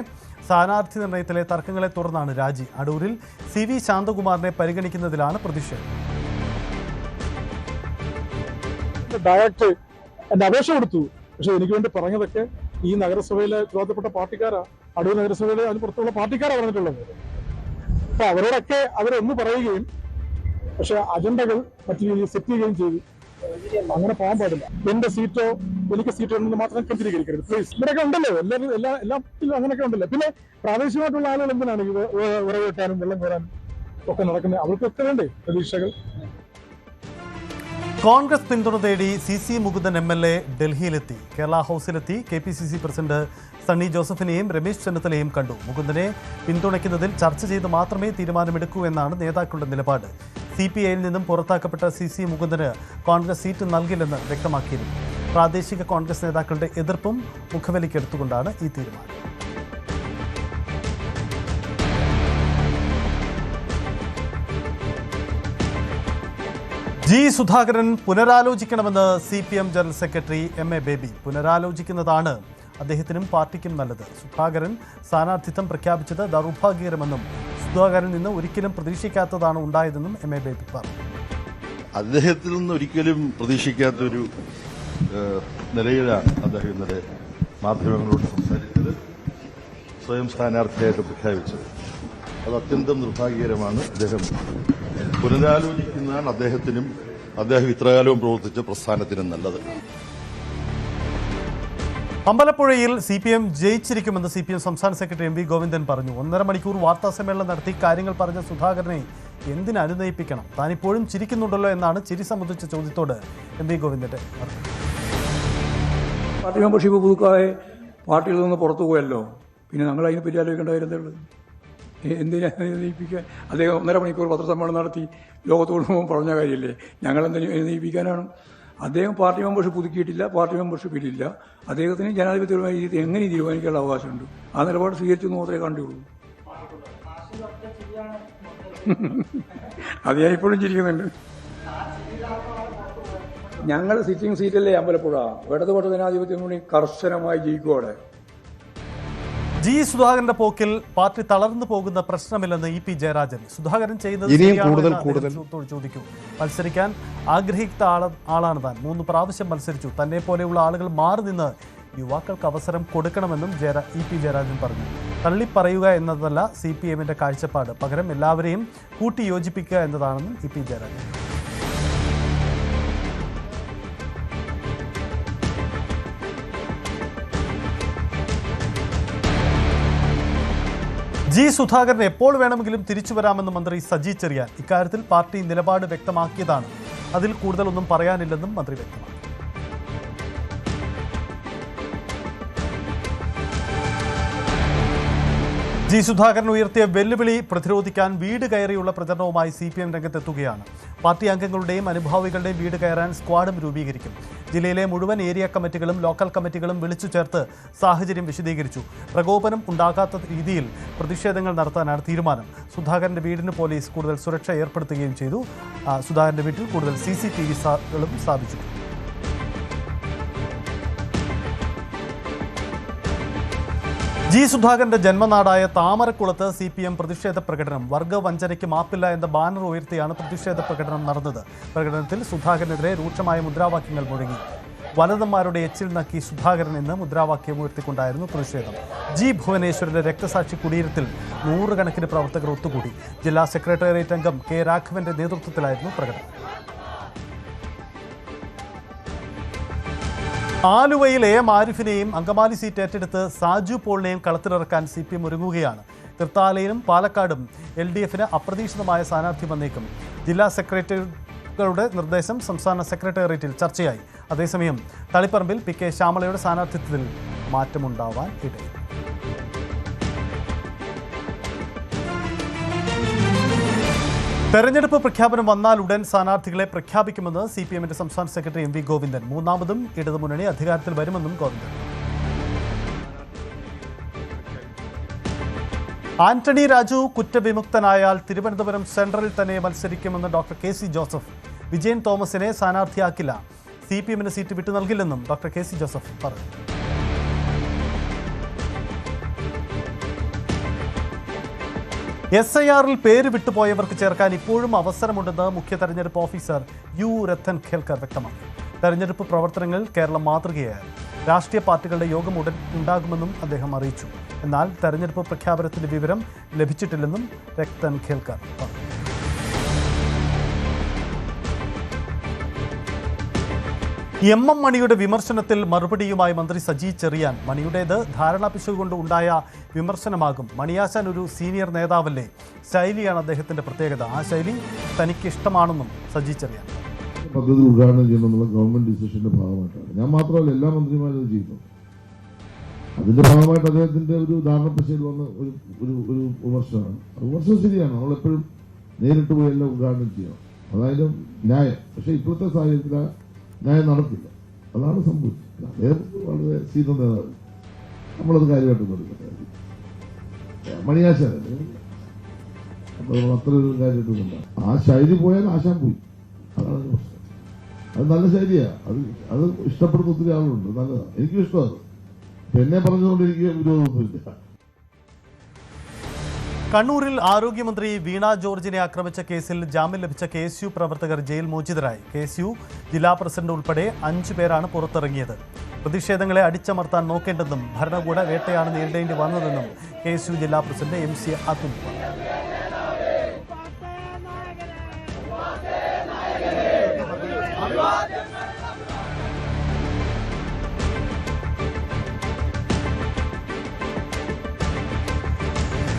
സ്ഥാനാർത്ഥി നിർണയത്തിലെ തർക്കങ്ങളെ തുടർന്നാണ് രാജി. അടൂരിൽ CV ശാന്തകുമാറിനെ പരിഗണിക്കുന്നതിലാണ് പ്രതിഷേധം. ഡയറക്റ്റ് എന്റെ അപേക്ഷ കൊടുത്തു. പക്ഷെ എനിക്ക് വേണ്ടി പറഞ്ഞതൊക്കെ ഈ നഗരസഭയിലെ ചുമതലപ്പെട്ട പാർട്ടിക്കാരാ, അടൂർ നഗരസഭയിലെ അതിന് പുറത്തുള്ള പാർട്ടിക്കാരാ പറഞ്ഞിട്ടുള്ളത്. അപ്പൊ അവരോടൊക്കെ അവരൊന്ന് പറയുകയും പക്ഷെ അജണ്ടകൾ മറ്റു രീതിയിൽ സെറ്റ് ചെയ്യുകയും ചെയ്തു. അങ്ങനെ പോകാൻ പാടില്ല. എന്റെ സീറ്റോ എനിക്ക് സീറ്റോ ഉണ്ടെന്ന് മാത്രം കേന്ദ്രീകരിക്കരുത് പ്ലീസ്. ഇവിടെയൊക്കെ ഉണ്ടല്ലോ എല്ലാത്തിലും അങ്ങനെയൊക്കെ ഉണ്ടല്ലോ. പിന്നെ പ്രാദേശികമായിട്ടുള്ള ആളുകൾ എന്തിനാണ് ഈ ഉറവ് വെട്ടാനും വെള്ളം കോരാനും ഒക്കെ നടക്കുന്നത്? അവർക്കൊക്കെ വേണ്ടേ പ്രതീക്ഷകൾ? കോൺഗ്രസ് പിന്തുണ തേടി CC മുകുന്ദൻ MLA ഡൽഹിയിലെത്തി. കേരള ഹൗസിലെത്തി KPCC പ്രസിഡന്റ് സണ്ണി ജോസഫിനെയും രമേശ് ചെന്നിത്തലയും കണ്ടു. മുകുന്ദനെ പിന്തുണയ്ക്കുന്നതിൽ ചർച്ച ചെയ്ത് മാത്രമേ തീരുമാനമെടുക്കൂ എന്നാണ് നേതാക്കളുടെ നിലപാട്. CPIയിൽ നിന്നും പുറത്താക്കപ്പെട്ട CC മുകുന്ദന് കോൺഗ്രസ് സീറ്റ് നൽകില്ലെന്ന് വ്യക്തമാക്കിയിരുന്നു. പ്രാദേശിക കോൺഗ്രസ് നേതാക്കളുടെ എതിർപ്പും മുഖവിലയ്ക്കെടുത്തുകൊണ്ടാണ് ഈ തീരുമാനം. ജി സുധാകരൻ പുനരാലോചിക്കണമെന്ന് CPM general secretary MA Baby. പുനരാലോചിക്കുന്നതാണ് അദ്ദേഹത്തിനും പാർട്ടിക്കും നല്ലത്. സുധാകരൻ സ്ഥാനാർത്ഥിത്വം പ്രഖ്യാപിച്ചത് ദൗർഭാഗ്യകരമെന്നും സുധാകരനിൽ നിന്ന് ഒരിക്കലും പ്രതീക്ഷിക്കാത്തതാണ് ഉണ്ടായതെന്നും MA ബേബി പറഞ്ഞു. അദ്ദേഹത്തിൽ നിന്ന് ഒരിക്കലും പ്രതീക്ഷിക്കാത്തൊരു നിലയിലാണ് അദ്ദേഹം ഇന്നലെ മാധ്യമങ്ങളോട് സംസാരിച്ചത്. സ്വയം സ്ഥാനാർത്ഥിയായിട്ട് പ്രഖ്യാപിച്ചത് അത് അത്യന്തം നിർഭാഗ്യകരമാണ്. അദ്ദേഹം പുനരാലോചിക്കുന്നതാണ് അദ്ദേഹത്തിനും അദ്ദേഹം ഇത്രകാലവും പ്രവർത്തിച്ച പ്രസ്ഥാനത്തിനും നല്ലത്. അമ്പലപ്പുഴയിൽ CPM ജയിച്ചിരിക്കുമെന്ന് CPM സംസ്ഥാന സെക്രട്ടറി MV ഗോവിന്ദൻ പറഞ്ഞു. 1.5 മണിക്കൂർ വാർത്താ സമ്മേളനം നടത്തി കാര്യങ്ങൾ പറഞ്ഞ സുധാകരനെ എന്തിന് അനുനയിപ്പിക്കണം? താനിപ്പോഴും ചിരിക്കുന്നുണ്ടല്ലോ എന്നാണ് ചിരി സംബന്ധിച്ച ചോദ്യത്തോട് MV ഗോവിന്ദന്റെ പാർട്ടി മെമ്പർഷിപ്പ് പുതുക്കാതെ പാർട്ടിയിൽ നിന്ന് പുറത്തു പോയല്ലോ. പിന്നെ ഞങ്ങൾ അതിനെപ്പറ്റി ആലോചിക്കേണ്ടതായിരുന്നുള്ളൂ. എന്തിനാ എഴുന്നേൽപ്പിക്കാൻ? അദ്ദേഹം 1.5 മണിക്കൂർ പത്രസമ്മേളനം നടത്തി ലോകത്തോട് പറഞ്ഞ കാര്യമില്ലേ. ഞങ്ങളെന്തിനും എഴുന്നേൽപ്പിക്കാനാണ്? അദ്ദേഹം പാർട്ടി മെമ്പർഷിപ്പ് പുതുക്കിയിട്ടില്ല, പാർട്ടി മെമ്പർഷിപ്പിലില്ല. അദ്ദേഹത്തിന് ജനാധിപത്യപരമായ രീതിയിൽ എങ്ങനെ തീരുമാനിക്കാനുള്ള അവകാശമുണ്ട്. ആ നിലപാട് സ്വീകരിച്ചു മാത്രമേ കണ്ടുള്ളൂ. അത് ഞാൻ ഇപ്പോഴും ചിരിക്കുന്നുണ്ട്. ഞങ്ങൾ സിറ്റിംഗ് സീറ്റല്ലേ അമ്പലപ്പുഴ. ഇടതുപക്ഷ ജനാധിപത്യം കൂടി കർശനമായി ജയിക്കും അവിടെ. ജി സുധാകരന്റെ പോക്കിൽ പാർട്ടി തളർന്നു പോകുന്ന പ്രശ്നമില്ലെന്ന് EP ജയരാജൻ. സുധാകരൻ ചെയ്യുന്നത് ചോദിക്കൂ. മത്സരിക്കാൻ ആഗ്രഹിച്ച ആളാണ് താൻ. 3 പ്രാവശ്യം മത്സരിച്ചു. തന്നെ പോലെയുള്ള ആളുകൾ മാറി നിന്ന് യുവാക്കൾക്ക് അവസരം കൊടുക്കണമെന്നും EP ജയരാജൻ പറഞ്ഞു. തള്ളിപ്പറയുക എന്നതല്ല CPMന്റെ കാഴ്ചപ്പാട്, പകരം എല്ലാവരെയും കൂട്ടിയോജിപ്പിക്കുക എന്നതാണെന്നും EP ജയരാജൻ. ജി സുധാകരൻ എപ്പോൾ വേണമെങ്കിലും തിരിച്ചു വരാമെന്ന് മന്ത്രി സജി ചെറിയാൻ. ഇക്കാര്യത്തിൽ പാർട്ടി നിലപാട് വ്യക്തമാക്കിയതാണ്. അതിൽ കൂടുതലൊന്നും പറയാനില്ലെന്നും മന്ത്രി വ്യക്തമാക്കി. ജി സുധാകരൻ ഉയർത്തിയ വെല്ലുവിളി പ്രതിരോധിക്കാൻ വീട് കയറിയുള്ള പ്രചരണവുമായി CPM രംഗത്തെത്തുകയാണ്. പാർട്ടി അംഗങ്ങളുടെയും അനുഭാവികളുടെയും വീട് കയറാൻ സ്ക്വാഡും രൂപീകരിക്കും. ജില്ലയിലെ മുഴുവൻ ഏരിയ കമ്മിറ്റികളും ലോക്കൽ കമ്മിറ്റികളും വിളിച്ചു ചേർത്ത് സാഹചര്യം വിശദീകരിച്ചു. പ്രകോപനം ഉണ്ടാകാത്ത രീതിയിൽ പ്രതിഷേധങ്ങൾ നടത്താനാണ് തീരുമാനം. സുധാകരന്റെ വീടിന് പോലീസ് കൂടുതൽ സുരക്ഷ ഏർപ്പെടുത്തുകയും ചെയ്തു. സുധാകരന്റെ വീട്ടിൽ കൂടുതൽ CCTVകളും സ്ഥാപിച്ചു. ജി സുധാകരന്റെ ജന്മനാടായ താമരക്കുളത്ത് CPM പ്രതിഷേധ പ്രകടനം. വർഗവഞ്ചനയ്ക്ക് മാപ്പില്ല എന്ന ബാനർ ഉയർത്തിയാണ് പ്രതിഷേധ പ്രകടനം നടന്നത്. പ്രകടനത്തിൽ സുധാകരനെതിരെ രൂക്ഷമായ മുദ്രാവാക്യങ്ങൾ മുഴങ്ങി. വലതന്മാരുടെ എച്ചിൽ നക്കി സുധാകരൻ എന്ന് മുദ്രാവാക്യം ഉയർത്തിക്കൊണ്ടായിരുന്നു പ്രതിഷേധം. ജി ഭുവനേശ്വരന്റെ രക്തസാക്ഷി കുടീരത്തിൽ 100 കണക്കിന് പ്രവർത്തകർ ഒത്തുകൂടി. ജില്ലാ സെക്രട്ടേറിയറ്റ് അംഗം K രാഘവന്റെ നേതൃത്വത്തിലായിരുന്നു പ്രകടനം. ആലുവയിൽ AM ആരിഫിനെയും അങ്കമാലി സീറ്റ് ഏറ്റെടുത്ത് സാജു പോളിനെയും കളത്തിലിറക്കാൻ CPM ഒരുങ്ങുകയാണ്. തൃത്താലയിലും പാലക്കാടും LDFന് അപ്രതീക്ഷിതമായ സ്ഥാനാർത്ഥി വന്നേക്കും. ജില്ലാ സെക്രട്ടറികളുടെ നിർദ്ദേശം സംസ്ഥാന സെക്രട്ടേറിയറ്റിൽ ചർച്ചയായി. അതേസമയം തളിപ്പറമ്പിൽ PK ശ്യാമളയുടെ സ്ഥാനാർത്ഥിത്വത്തിൽ മാറ്റമുണ്ടാവാൻ ഇടയില്ല. തെരഞ്ഞെടുപ്പ് പ്രഖ്യാപനം വന്നാൽ ഉടൻ സ്ഥാനാർത്ഥികളെ പ്രഖ്യാപിക്കുമെന്ന് CPMന്റെ സംസ്ഥാന സെക്രട്ടറി MV ഗോവിന്ദൻ. 3ാമതും ഇടതുമുന്നണി അധികാരത്തിൽ വരുമെന്നും ഗോവിന്ദൻ. ആന്റണി രാജു കുറ്റവിമുക്തനായാൽ തിരുവനന്തപുരം സെൻട്രലിൽ തന്നെ മത്സരിക്കുമെന്ന് ഡോക്ടർ KC ജോസഫ്. വിജയൻ തോമസിനെ സ്ഥാനാർത്ഥിയാക്കില്ല. CPMന് സീറ്റ് വിട്ടു നൽകില്ലെന്നും ഡോക്ടർ KC ജോസഫ് പറഞ്ഞു. SIRൽ പേര് വിട്ടുപോയവർക്ക് ചേർക്കാൻ ഇപ്പോഴും അവസരമുണ്ടെന്ന് മുഖ്യ തെരഞ്ഞെടുപ്പ് ഓഫീസർ U രത്തൻ ഖേൽക്കർ വ്യക്തമാക്കി. തെരഞ്ഞെടുപ്പ് പ്രവർത്തനങ്ങളിൽ കേരളം മാതൃകയായി. രാഷ്ട്രീയ പാർട്ടികളുടെ യോഗം ഉടൻ ഉണ്ടാകുമെന്നും അദ്ദേഹം അറിയിച്ചു. എന്നാൽ തെരഞ്ഞെടുപ്പ് പ്രഖ്യാപനത്തിന്റെ വിവരം ലഭിച്ചിട്ടില്ലെന്നും രത്തൻ ഖേൽക്കർ പറഞ്ഞു. എം മണിയുടെ വിമർശനത്തിൽ മറുപടിയുമായി മന്ത്രി സജി ചെറിയാൻ. മണിയുടേത് ധാരണാ പിശക് കൊണ്ട് ഉണ്ടായ വിമർശനമാകും. മണിയാശാൻ ഒരു സീനിയർ നേതാവല്ലേ, ശൈലിയാണ് അദ്ദേഹത്തിന്റെ പ്രത്യേകത. ആ ശൈലി തനിക്ക് ഇഷ്ടമാണെന്നും സജി ചെറിയാൻ. പദ്ധതി ഉദ്ഘാടനം ചെയ്യണമെന്നുള്ള ഗവൺമെന്റ് ഡിസിഷന്റെ ഭാഗമായിട്ടാണ്. ഞാൻ മാത്രമല്ല, എല്ലാ മന്ത്രിമാരും ചെയ്യുന്നു. അതിന്റെ ഭാഗമായിട്ട് അദ്ദേഹത്തിന്റെ ഒരു ധാരണ പിശകിൽ വന്ന ഒരു വിമർശനമാണ്. വിമർശനം ശരിയാണ്, നമ്മളെപ്പോഴും നേരിട്ട് പോയി എല്ലാം ഉദ്ഘാടനം ചെയ്യണം, അതായത് ന്യായം. പക്ഷെ ഇപ്പോഴത്തെ സാഹചര്യത്തിൽ ന്യായം നടക്കില്ല, അതാണ് സംഭവിച്ചത്. അദ്ദേഹം വളരെ സീനിയർ നേതാവ്, നമ്മളത് കാര്യമായിട്ട് കൊടുക്കുന്നത് മണിയാശാനല്ലേ, അപ്പൊ നമ്മൾ അത്ര ഒരു കാര്യമായിട്ടൊന്നുമില്ല. ആ ശൈലി പോയാൽ ആശാൻ പോയി, അതാണ് പ്രശ്നം. അത് നല്ല ശൈലിയാണ്, അത് ഇഷ്ടപ്പെടുന്ന ഒത്തിരി ആളുകളുണ്ട്, നല്ലതാണ്, എനിക്കും ഇഷ്ടമാണ്. എന്നെ പറഞ്ഞുകൊണ്ട് എനിക്ക് വിരോധമൊന്നുമില്ല. കണ്ണൂരിൽ ആരോഗ്യമന്ത്രി വീണ ജോർജിനെ ആക്രമിച്ച കേസിൽ ജാമ്യം ലഭിച്ച KSU പ്രവർത്തകർ ജയിൽ മോചിതരായി. KSU ജില്ലാ പ്രസിഡന്റ് ഉൾപ്പെടെ 5 പേരാണ് പുറത്തിറങ്ങിയത്. പ്രതിഷേധങ്ങളെ അടിച്ചമർത്താൻ നോക്കേണ്ടെന്നും ഭരണകൂട വേട്ടയാണ് നേരിടേണ്ടി വന്നതെന്നും KSU ജില്ലാ പ്രസിഡന്റ് MC അതുൽ പറഞ്ഞു.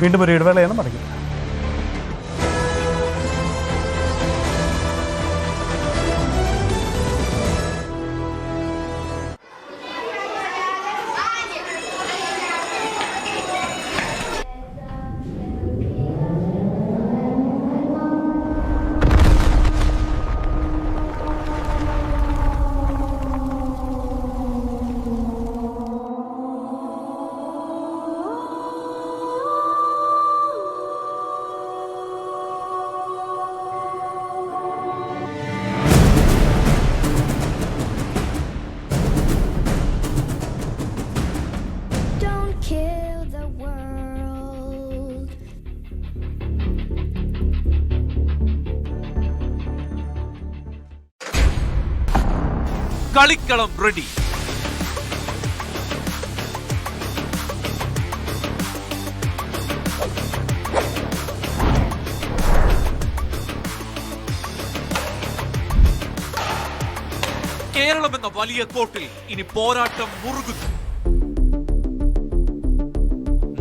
വീണ്ടും ഒരു ഇടവേളയാണ് മടങ്ങി. കളിക്കളം റെഡി. കേരളം എന്ന വലിയ കോട്ടിൽ ഇനി പോരാട്ടം മുറുകുന്നു.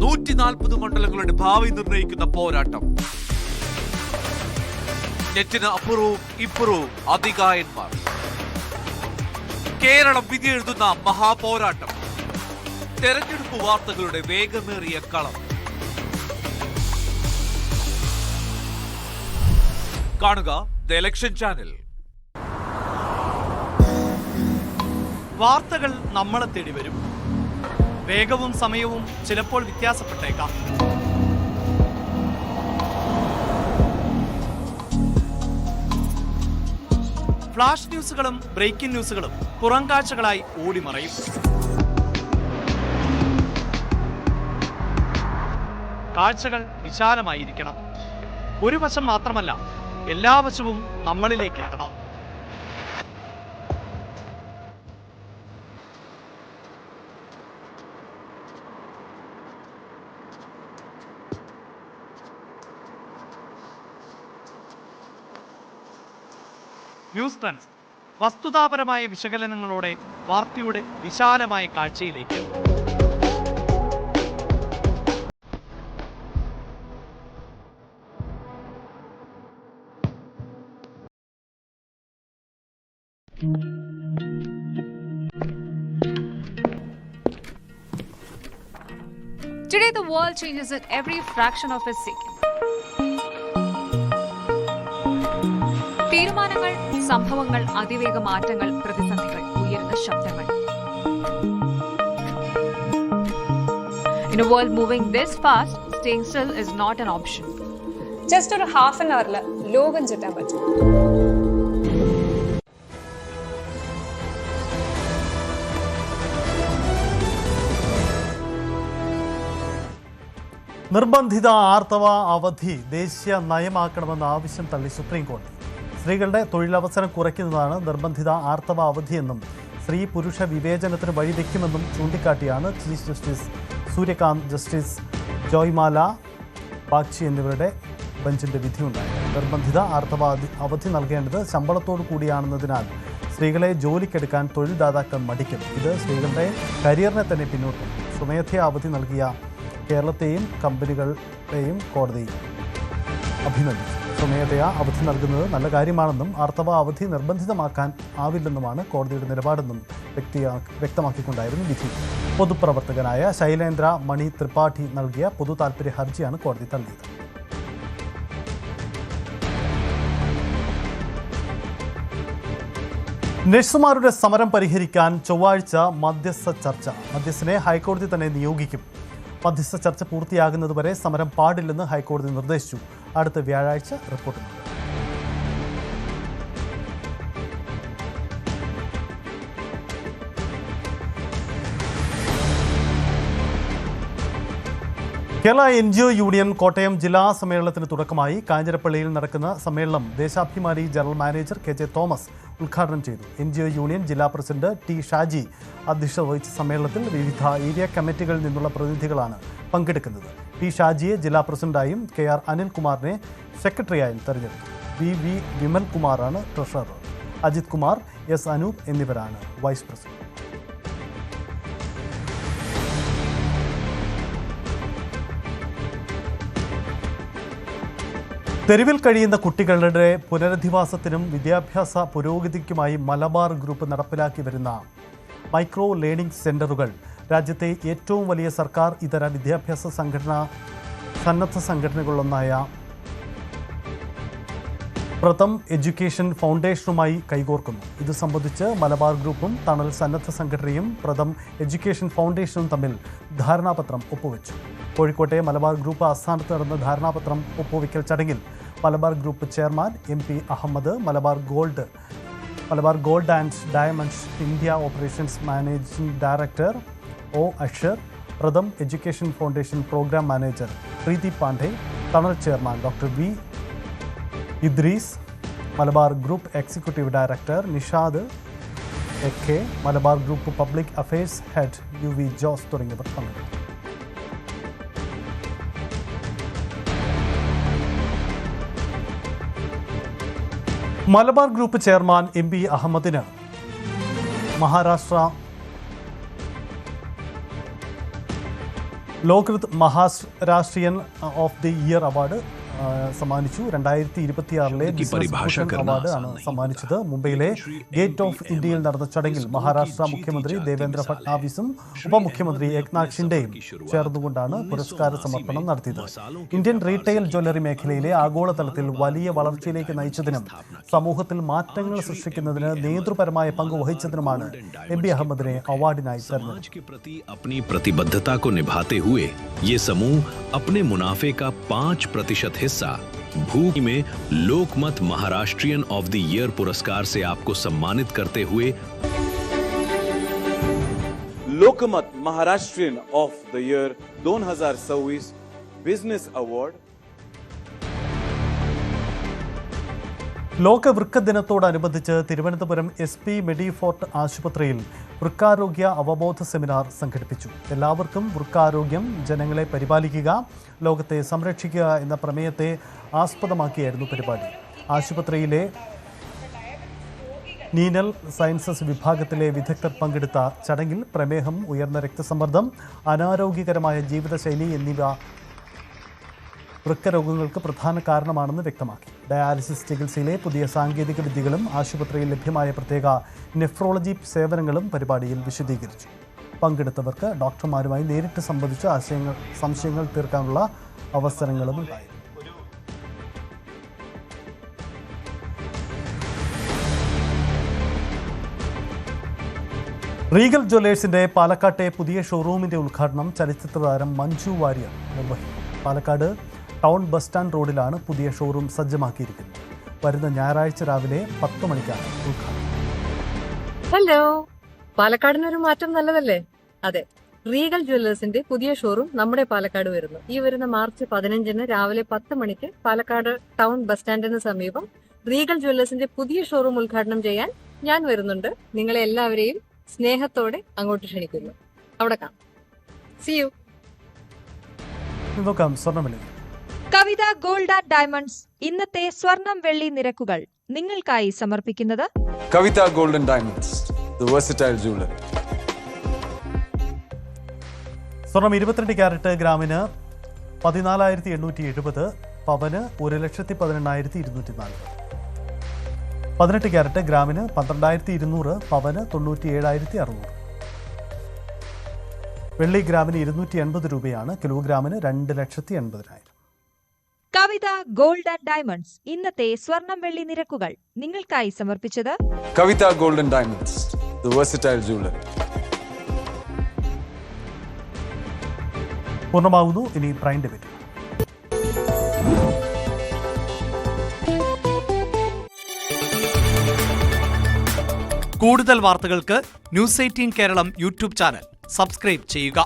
140 മണ്ഡലങ്ങളുടെ ഭാവി നിർണയിക്കുന്ന പോരാട്ടം. നെറ്റിന് അപ്പുറവും ഇപ്പുറവും അതികായന്മാർ. കേരളം വിധിയെഴുതുന്ന മഹാപോരാട്ടം. തെരഞ്ഞെടുപ്പ് വാർത്തകളുടെ വേഗമേറിയ കളം. കാണുക ദ ഇലക്ഷൻ ചാനൽ. വാർത്തകൾ നമ്മളെ തേടി വരും. വേഗവും സമയവും ചിലപ്പോൾ വ്യത്യാസപ്പെട്ടേക്കാം. ഫ്ലാഷ് ന്യൂസുകളും ബ്രേക്കിംഗ് ന്യൂസുകളും പുറം കാഴ്ചകളായി ഓടിമറയും. കാഴ്ചകൾ വിശാലമായിരിക്കണം. ഒരു വശം മാത്രമല്ല, എല്ലാ വശവും നമ്മളിലേക്ക് എത്തണം. ന്യൂസ് ട്രെൻഡ്സ്, വസ്തുതാപരമായ വിശകലനങ്ങളോടെ വാർത്തയുടെ വിശാലമായ കാഴ്ചയിലേക്ക്. Today the world changes at every fraction of a second. തീരുമാനങ്ങൾ, സംഭവങ്ങൾ, അതിവേഗ മാറ്റങ്ങൾ, പ്രതിസന്ധികൾ, ഉയർന്ന ശബ്ദങ്ങൾ. In a world moving this fast, staying still is not an option. Just ഒരു half an hour ലോകം ചുറ്റാൻ പറ്റും. നിർബന്ധിത ആർത്തവ അവധി ദേശീയ നയമാക്കണമെന്ന ആവശ്യം തള്ളി സുപ്രീം കോടതി. സ്ത്രീകളുടെ തൊഴിലവസരം കുറയ്ക്കുന്നതാണ് നിർബന്ധിത ആർത്തവ അവധിയെന്നും സ്ത്രീ പുരുഷ വിവേചനത്തിന് വഴിവെക്കുമെന്നും ചൂണ്ടിക്കാട്ടിയാണ് chief justice Suryakant, justice Joymalya Bagchi എന്നിവരുടെ ബെഞ്ചിന്റെ വിധിയുണ്ടായത്. നിർബന്ധിത ആർത്തവ അവധി നൽകേണ്ടത് ശമ്പളത്തോടു കൂടിയാണെന്നതിനാൽ സ്ത്രീകളെ ജോലിക്കെടുക്കാൻ തൊഴിൽദാതാക്കൾ മടിക്കും. ഇത് സ്ത്രീകളുടെ കരിയറിനെ തന്നെ പിന്നോട്ടും. സ്വമേധയാ അവധി നൽകിയ കേരളത്തെയും കമ്പനികളെയും കോടതി അഭിനന്ദിച്ചു. സ്വമേധയാ അവധി നൽകുന്നത് നല്ല കാര്യമാണെന്നും ആർത്തവ അവധി നിർബന്ധിതമാക്കാൻ ആവില്ലെന്നുമാണ് കോടതിയുടെ നിലപാടെന്നും വ്യക്തമാക്കിക്കൊണ്ടായിരുന്നു വിധി. പൊതുപ്രവർത്തകനായ ശൈലേന്ദ്ര മണി ത്രിപാഠി നൽകിയ പൊതു താൽപര്യ ഹർജിയാണ് കോടതി തള്ളിയത്. നഴ്സുമാരുടെ സമരം പരിഹരിക്കാൻ ചൊവ്വാഴ്ച മധ്യസ്ഥ ചർച്ച. മധ്യസ്ഥനെ ഹൈക്കോടതി തന്നെ നിയോഗിക്കും. മധ്യസ്ഥ ചർച്ച പൂർത്തിയാകുന്നതുവരെ സമരം പാടില്ലെന്ന് ഹൈക്കോടതി നിർദ്ദേശിച്ചു. അടുത്ത വ്യാഴാഴ്ച റിപ്പോർട്ട് നൽകും. കേരള NGO യൂണിയൻ കോട്ടയം ജില്ലാ സമ്മേളനത്തിന് തുടക്കമായി. കാഞ്ഞിരപ്പള്ളിയിൽ നടക്കുന്ന സമ്മേളനം Deshabhimani general manager KJ Thomas ഉദ്ഘാടനം ചെയ്തു. NGO യൂണിയൻ ജില്ലാ പ്രസിഡന്റ് T ഷാജി അധ്യക്ഷത വഹിച്ച സമ്മേളനത്തിൽ വിവിധ ഏരിയ കമ്മിറ്റികളിൽ നിന്നുള്ള പ്രതിനിധികളാണ് പങ്കെടുക്കുന്നത്. T ഷാജിയെ ജില്ലാ പ്രസിഡന്റായും KR അനിൽകുമാറിനെ സെക്രട്ടറിയായും തെരഞ്ഞെടുത്തു. VV വിമൽകുമാറാണ് ട്രഷറർ. അജിത് കുമാർ, S അനൂപ് എന്നിവരാണ് വൈസ് പ്രസിഡന്റ്. തെരുവിൽ കഴിയുന്ന കുട്ടികളുടെ പുനരധിവാസത്തിനും വിദ്യാഭ്യാസ പുരോഗതിക്കുമായി മലബാർ ഗ്രൂപ്പ് നടപ്പിലാക്കി വരുന്ന മൈക്രോ ലേണിംഗ് സെന്ററുകൾ രാജ്യത്തെ ഏറ്റവും വലിയ സർക്കാർ ഇതര വിദ്യാഭ്യാസ സന്നദ്ധ സംഘടനകളിലൊന്നായ പ്രഥം എഡ്യൂക്കേഷൻ ഫൗണ്ടേഷനുമായി കൈകോർക്കുന്നു. ഇത് സംബന്ധിച്ച് മലബാർ ഗ്രൂപ്പും തണൽ സന്നദ്ധ സംഘടനയും പ്രഥം എഡ്യൂക്കേഷൻ ഫൗണ്ടേഷനും തമ്മിൽ ധാരണാപത്രം ഒപ്പുവെച്ചു. കോഴിക്കോട്ടെ മലബാർ ഗ്രൂപ്പ് ആസ്ഥാനത്ത് നടന്ന ധാരണാപത്രം ഒപ്പുവെക്കൽ ചടങ്ങിൽ Malabar group chairman MP Ahammed, Malabar gold and diamonds India operations managing director O Asher, Pratham education foundation program manager Preethi Pandey, Thanal chairman doctor V Idris, Malabar group executive director Nishad AK, Malabar group public affairs head UV Jose തുടങ്ങിയവർ പങ്കെടുത്തു. മലബാർ ഗ്രൂപ്പ് ചെയർമാൻ MP അഹമ്മദിന് Maharashtra Lokmat Maharashtrian of the year award സമ്മാനിച്ചു. 2026 business award ആണ് സമ്മാനിച്ചത്. മുംബൈയിലെ gate of ഇന്ത്യയിൽ നടന്ന ചടങ്ങിൽ മഹാരാഷ്ട്ര മുഖ്യമന്ത്രി ദേവേന്ദ്ര ഫട്നാവിസും ഉപമുഖ്യമന്ത്രി ഏക്നാഥ് ഷിൻഡെയും ചേർന്നുകൊണ്ടാണ് പുരസ്കാര സമർപ്പണം നടത്തിയത്. ഇന്ത്യൻ റീറ്റെയിൽ ജ്വല്ലറി മേഖലയിലെ ആഗോളതലത്തിൽ വലിയ വളർച്ചയിലേക്ക് നയിച്ചതിനും സമൂഹത്തിൽ മാറ്റങ്ങൾ സൃഷ്ടിക്കുന്നതിന് നേതൃപരമായ പങ്ക് വഹിച്ചതിനുമാണ് MP അഹമ്മദിനെ അവാർഡിനായി तेरनें भूख में Lokmat Maharashtrian of the year पुरस्कार से आपको सम्मानित करते हुए Lokmat Maharashtrian of the year 2026 business award. ലോക വൃക്ക ദിനത്തോടനുബന്ധിച്ച് തിരുവനന്തപുരം SP മെഡിഫോർട്ട് ആശുപത്രിയിൽ വൃക്കാരോഗ്യ അവബോധ സെമിനാർ സംഘടിപ്പിച്ചു. എല്ലാവർക്കും വൃക്കാരോഗ്യം, ജനങ്ങളെ പരിപാലിക്കുക, ലോകത്തെ സംരക്ഷിക്കുക എന്ന പ്രമേയത്തെ ആസ്പദമാക്കിയായിരുന്നു പരിപാടി. ആശുപത്രിയിലെ നീനൽ സയൻസസ് വിഭാഗത്തിലെ വിദഗ്ധർ പങ്കെടുത്ത ചടങ്ങിൽ പ്രമേഹം, ഉയർന്ന രക്തസമ്മർദ്ദം, അനാരോഗ്യകരമായ ജീവിതശൈലി എന്നിവ വൃക്കരോഗങ്ങൾക്ക് പ്രധാന കാരണമാണെന്ന് വ്യക്തമാക്കി. ഡയാലിസിസ് ചികിത്സയിലെ പുതിയ സാങ്കേതിക വിദ്യകളും ആശുപത്രിയിൽ ലഭ്യമായ പ്രത്യേക നെഫ്രോളജി സേവനങ്ങളും പരിപാടിയിൽ വിശദീകരിച്ചു. പങ്കെടുത്തവർക്ക് ഡോക്ടർമാരുമായി നേരിട്ട് സംബന്ധിച്ച സംശയങ്ങൾ തീർക്കാനുള്ള അവസരങ്ങളും ഉണ്ടായി. റീഗൽ ജ്വല്ലേഴ്സിന്റെ പാലക്കാട്ടെ പുതിയ ഷോറൂമിന്റെ ഉദ്ഘാടനം ചലച്ചിത്ര താരം മഞ്ജു വാര്യർ നിർവഹിക്കും. പാലക്കാട് ടൗൺ ബസ് സ്റ്റാൻഡ് റോഡിലാണ് പുതിയ ഷോറൂം സജ്ജമാക്കിയിരിക്കുന്നത്. വരുന്ന ഞായറാഴ്ച രാവിലെ 10 മണിക്കാണ് ഉദ്ഘാടനം. ഹലോ, പാലക്കാടിനൊരു മാറ്റം നല്ലതല്ലേ? അതെ, റീഗൽ ജ്വല്ലേഴ്സിന്റെ പുതിയ ഷോറൂം നമ്മുടെ പാലക്കാട് വരുന്നു. ഈ വരുന്ന മാർച്ച് 15 രാവിലെ 10 മണിക്ക് പാലക്കാട് ടൗൺ ബസ് സ്റ്റാൻഡിന് സമീപം റീഗൽ ജ്വല്ലേഴ്സിന്റെ പുതിയ ഷോറൂം ഉദ്ഘാടനം ചെയ്യാൻ ഞാൻ വരുന്നുണ്ട്. നിങ്ങളെ എല്ലാവരെയും സ്നേഹത്തോടെ അങ്ങോട്ട് ക്ഷണിക്കുന്നു. അവിടെ കാണാം. See you. നോക്കാം സ്വർണ്ണവില. കവിത ഗോൾഡ് ആൻഡ് ഡയമണ്ട്സ് ഇന്നത്തെ സ്വർണം വെള്ളി നിരക്കുകൾ. നിങ്ങൾക്കായി സമർപ്പിക്കുന്നത് Kavitha golden diamonds, the versatile jewellery. സ്വർണം 22 ക്യാരറ്റ് ഗ്രാമിന് 14,870, പവന് 1,18,240. 18 ക്യാരറ്റ് ഗ്രാമിന് 12,200, പവന് 97,600. വെള്ളി ഗ്രാമിന് 280 രൂപയാണ്, കിലോഗ്രാമിന് 2,80,000. കവിത ഗോൾഡ് ആൻഡ് ഡയമണ്ട്സ് ഇന്നത്തെ സ്വർണം വെള്ളി നിരക്കുകൾ നിങ്ങൾക്കായി സമർപ്പിച്ചത് Kavitha golden diamonds, the versatile jewellery. പൂർണ്ണമാകുന്നു. ഇനി പ്രൈം ഡിബേറ്റ്. കൂടുതൽ വാർത്തകൾക്ക് news 18 Keralam YouTube channel subscribe ചെയ്യുക.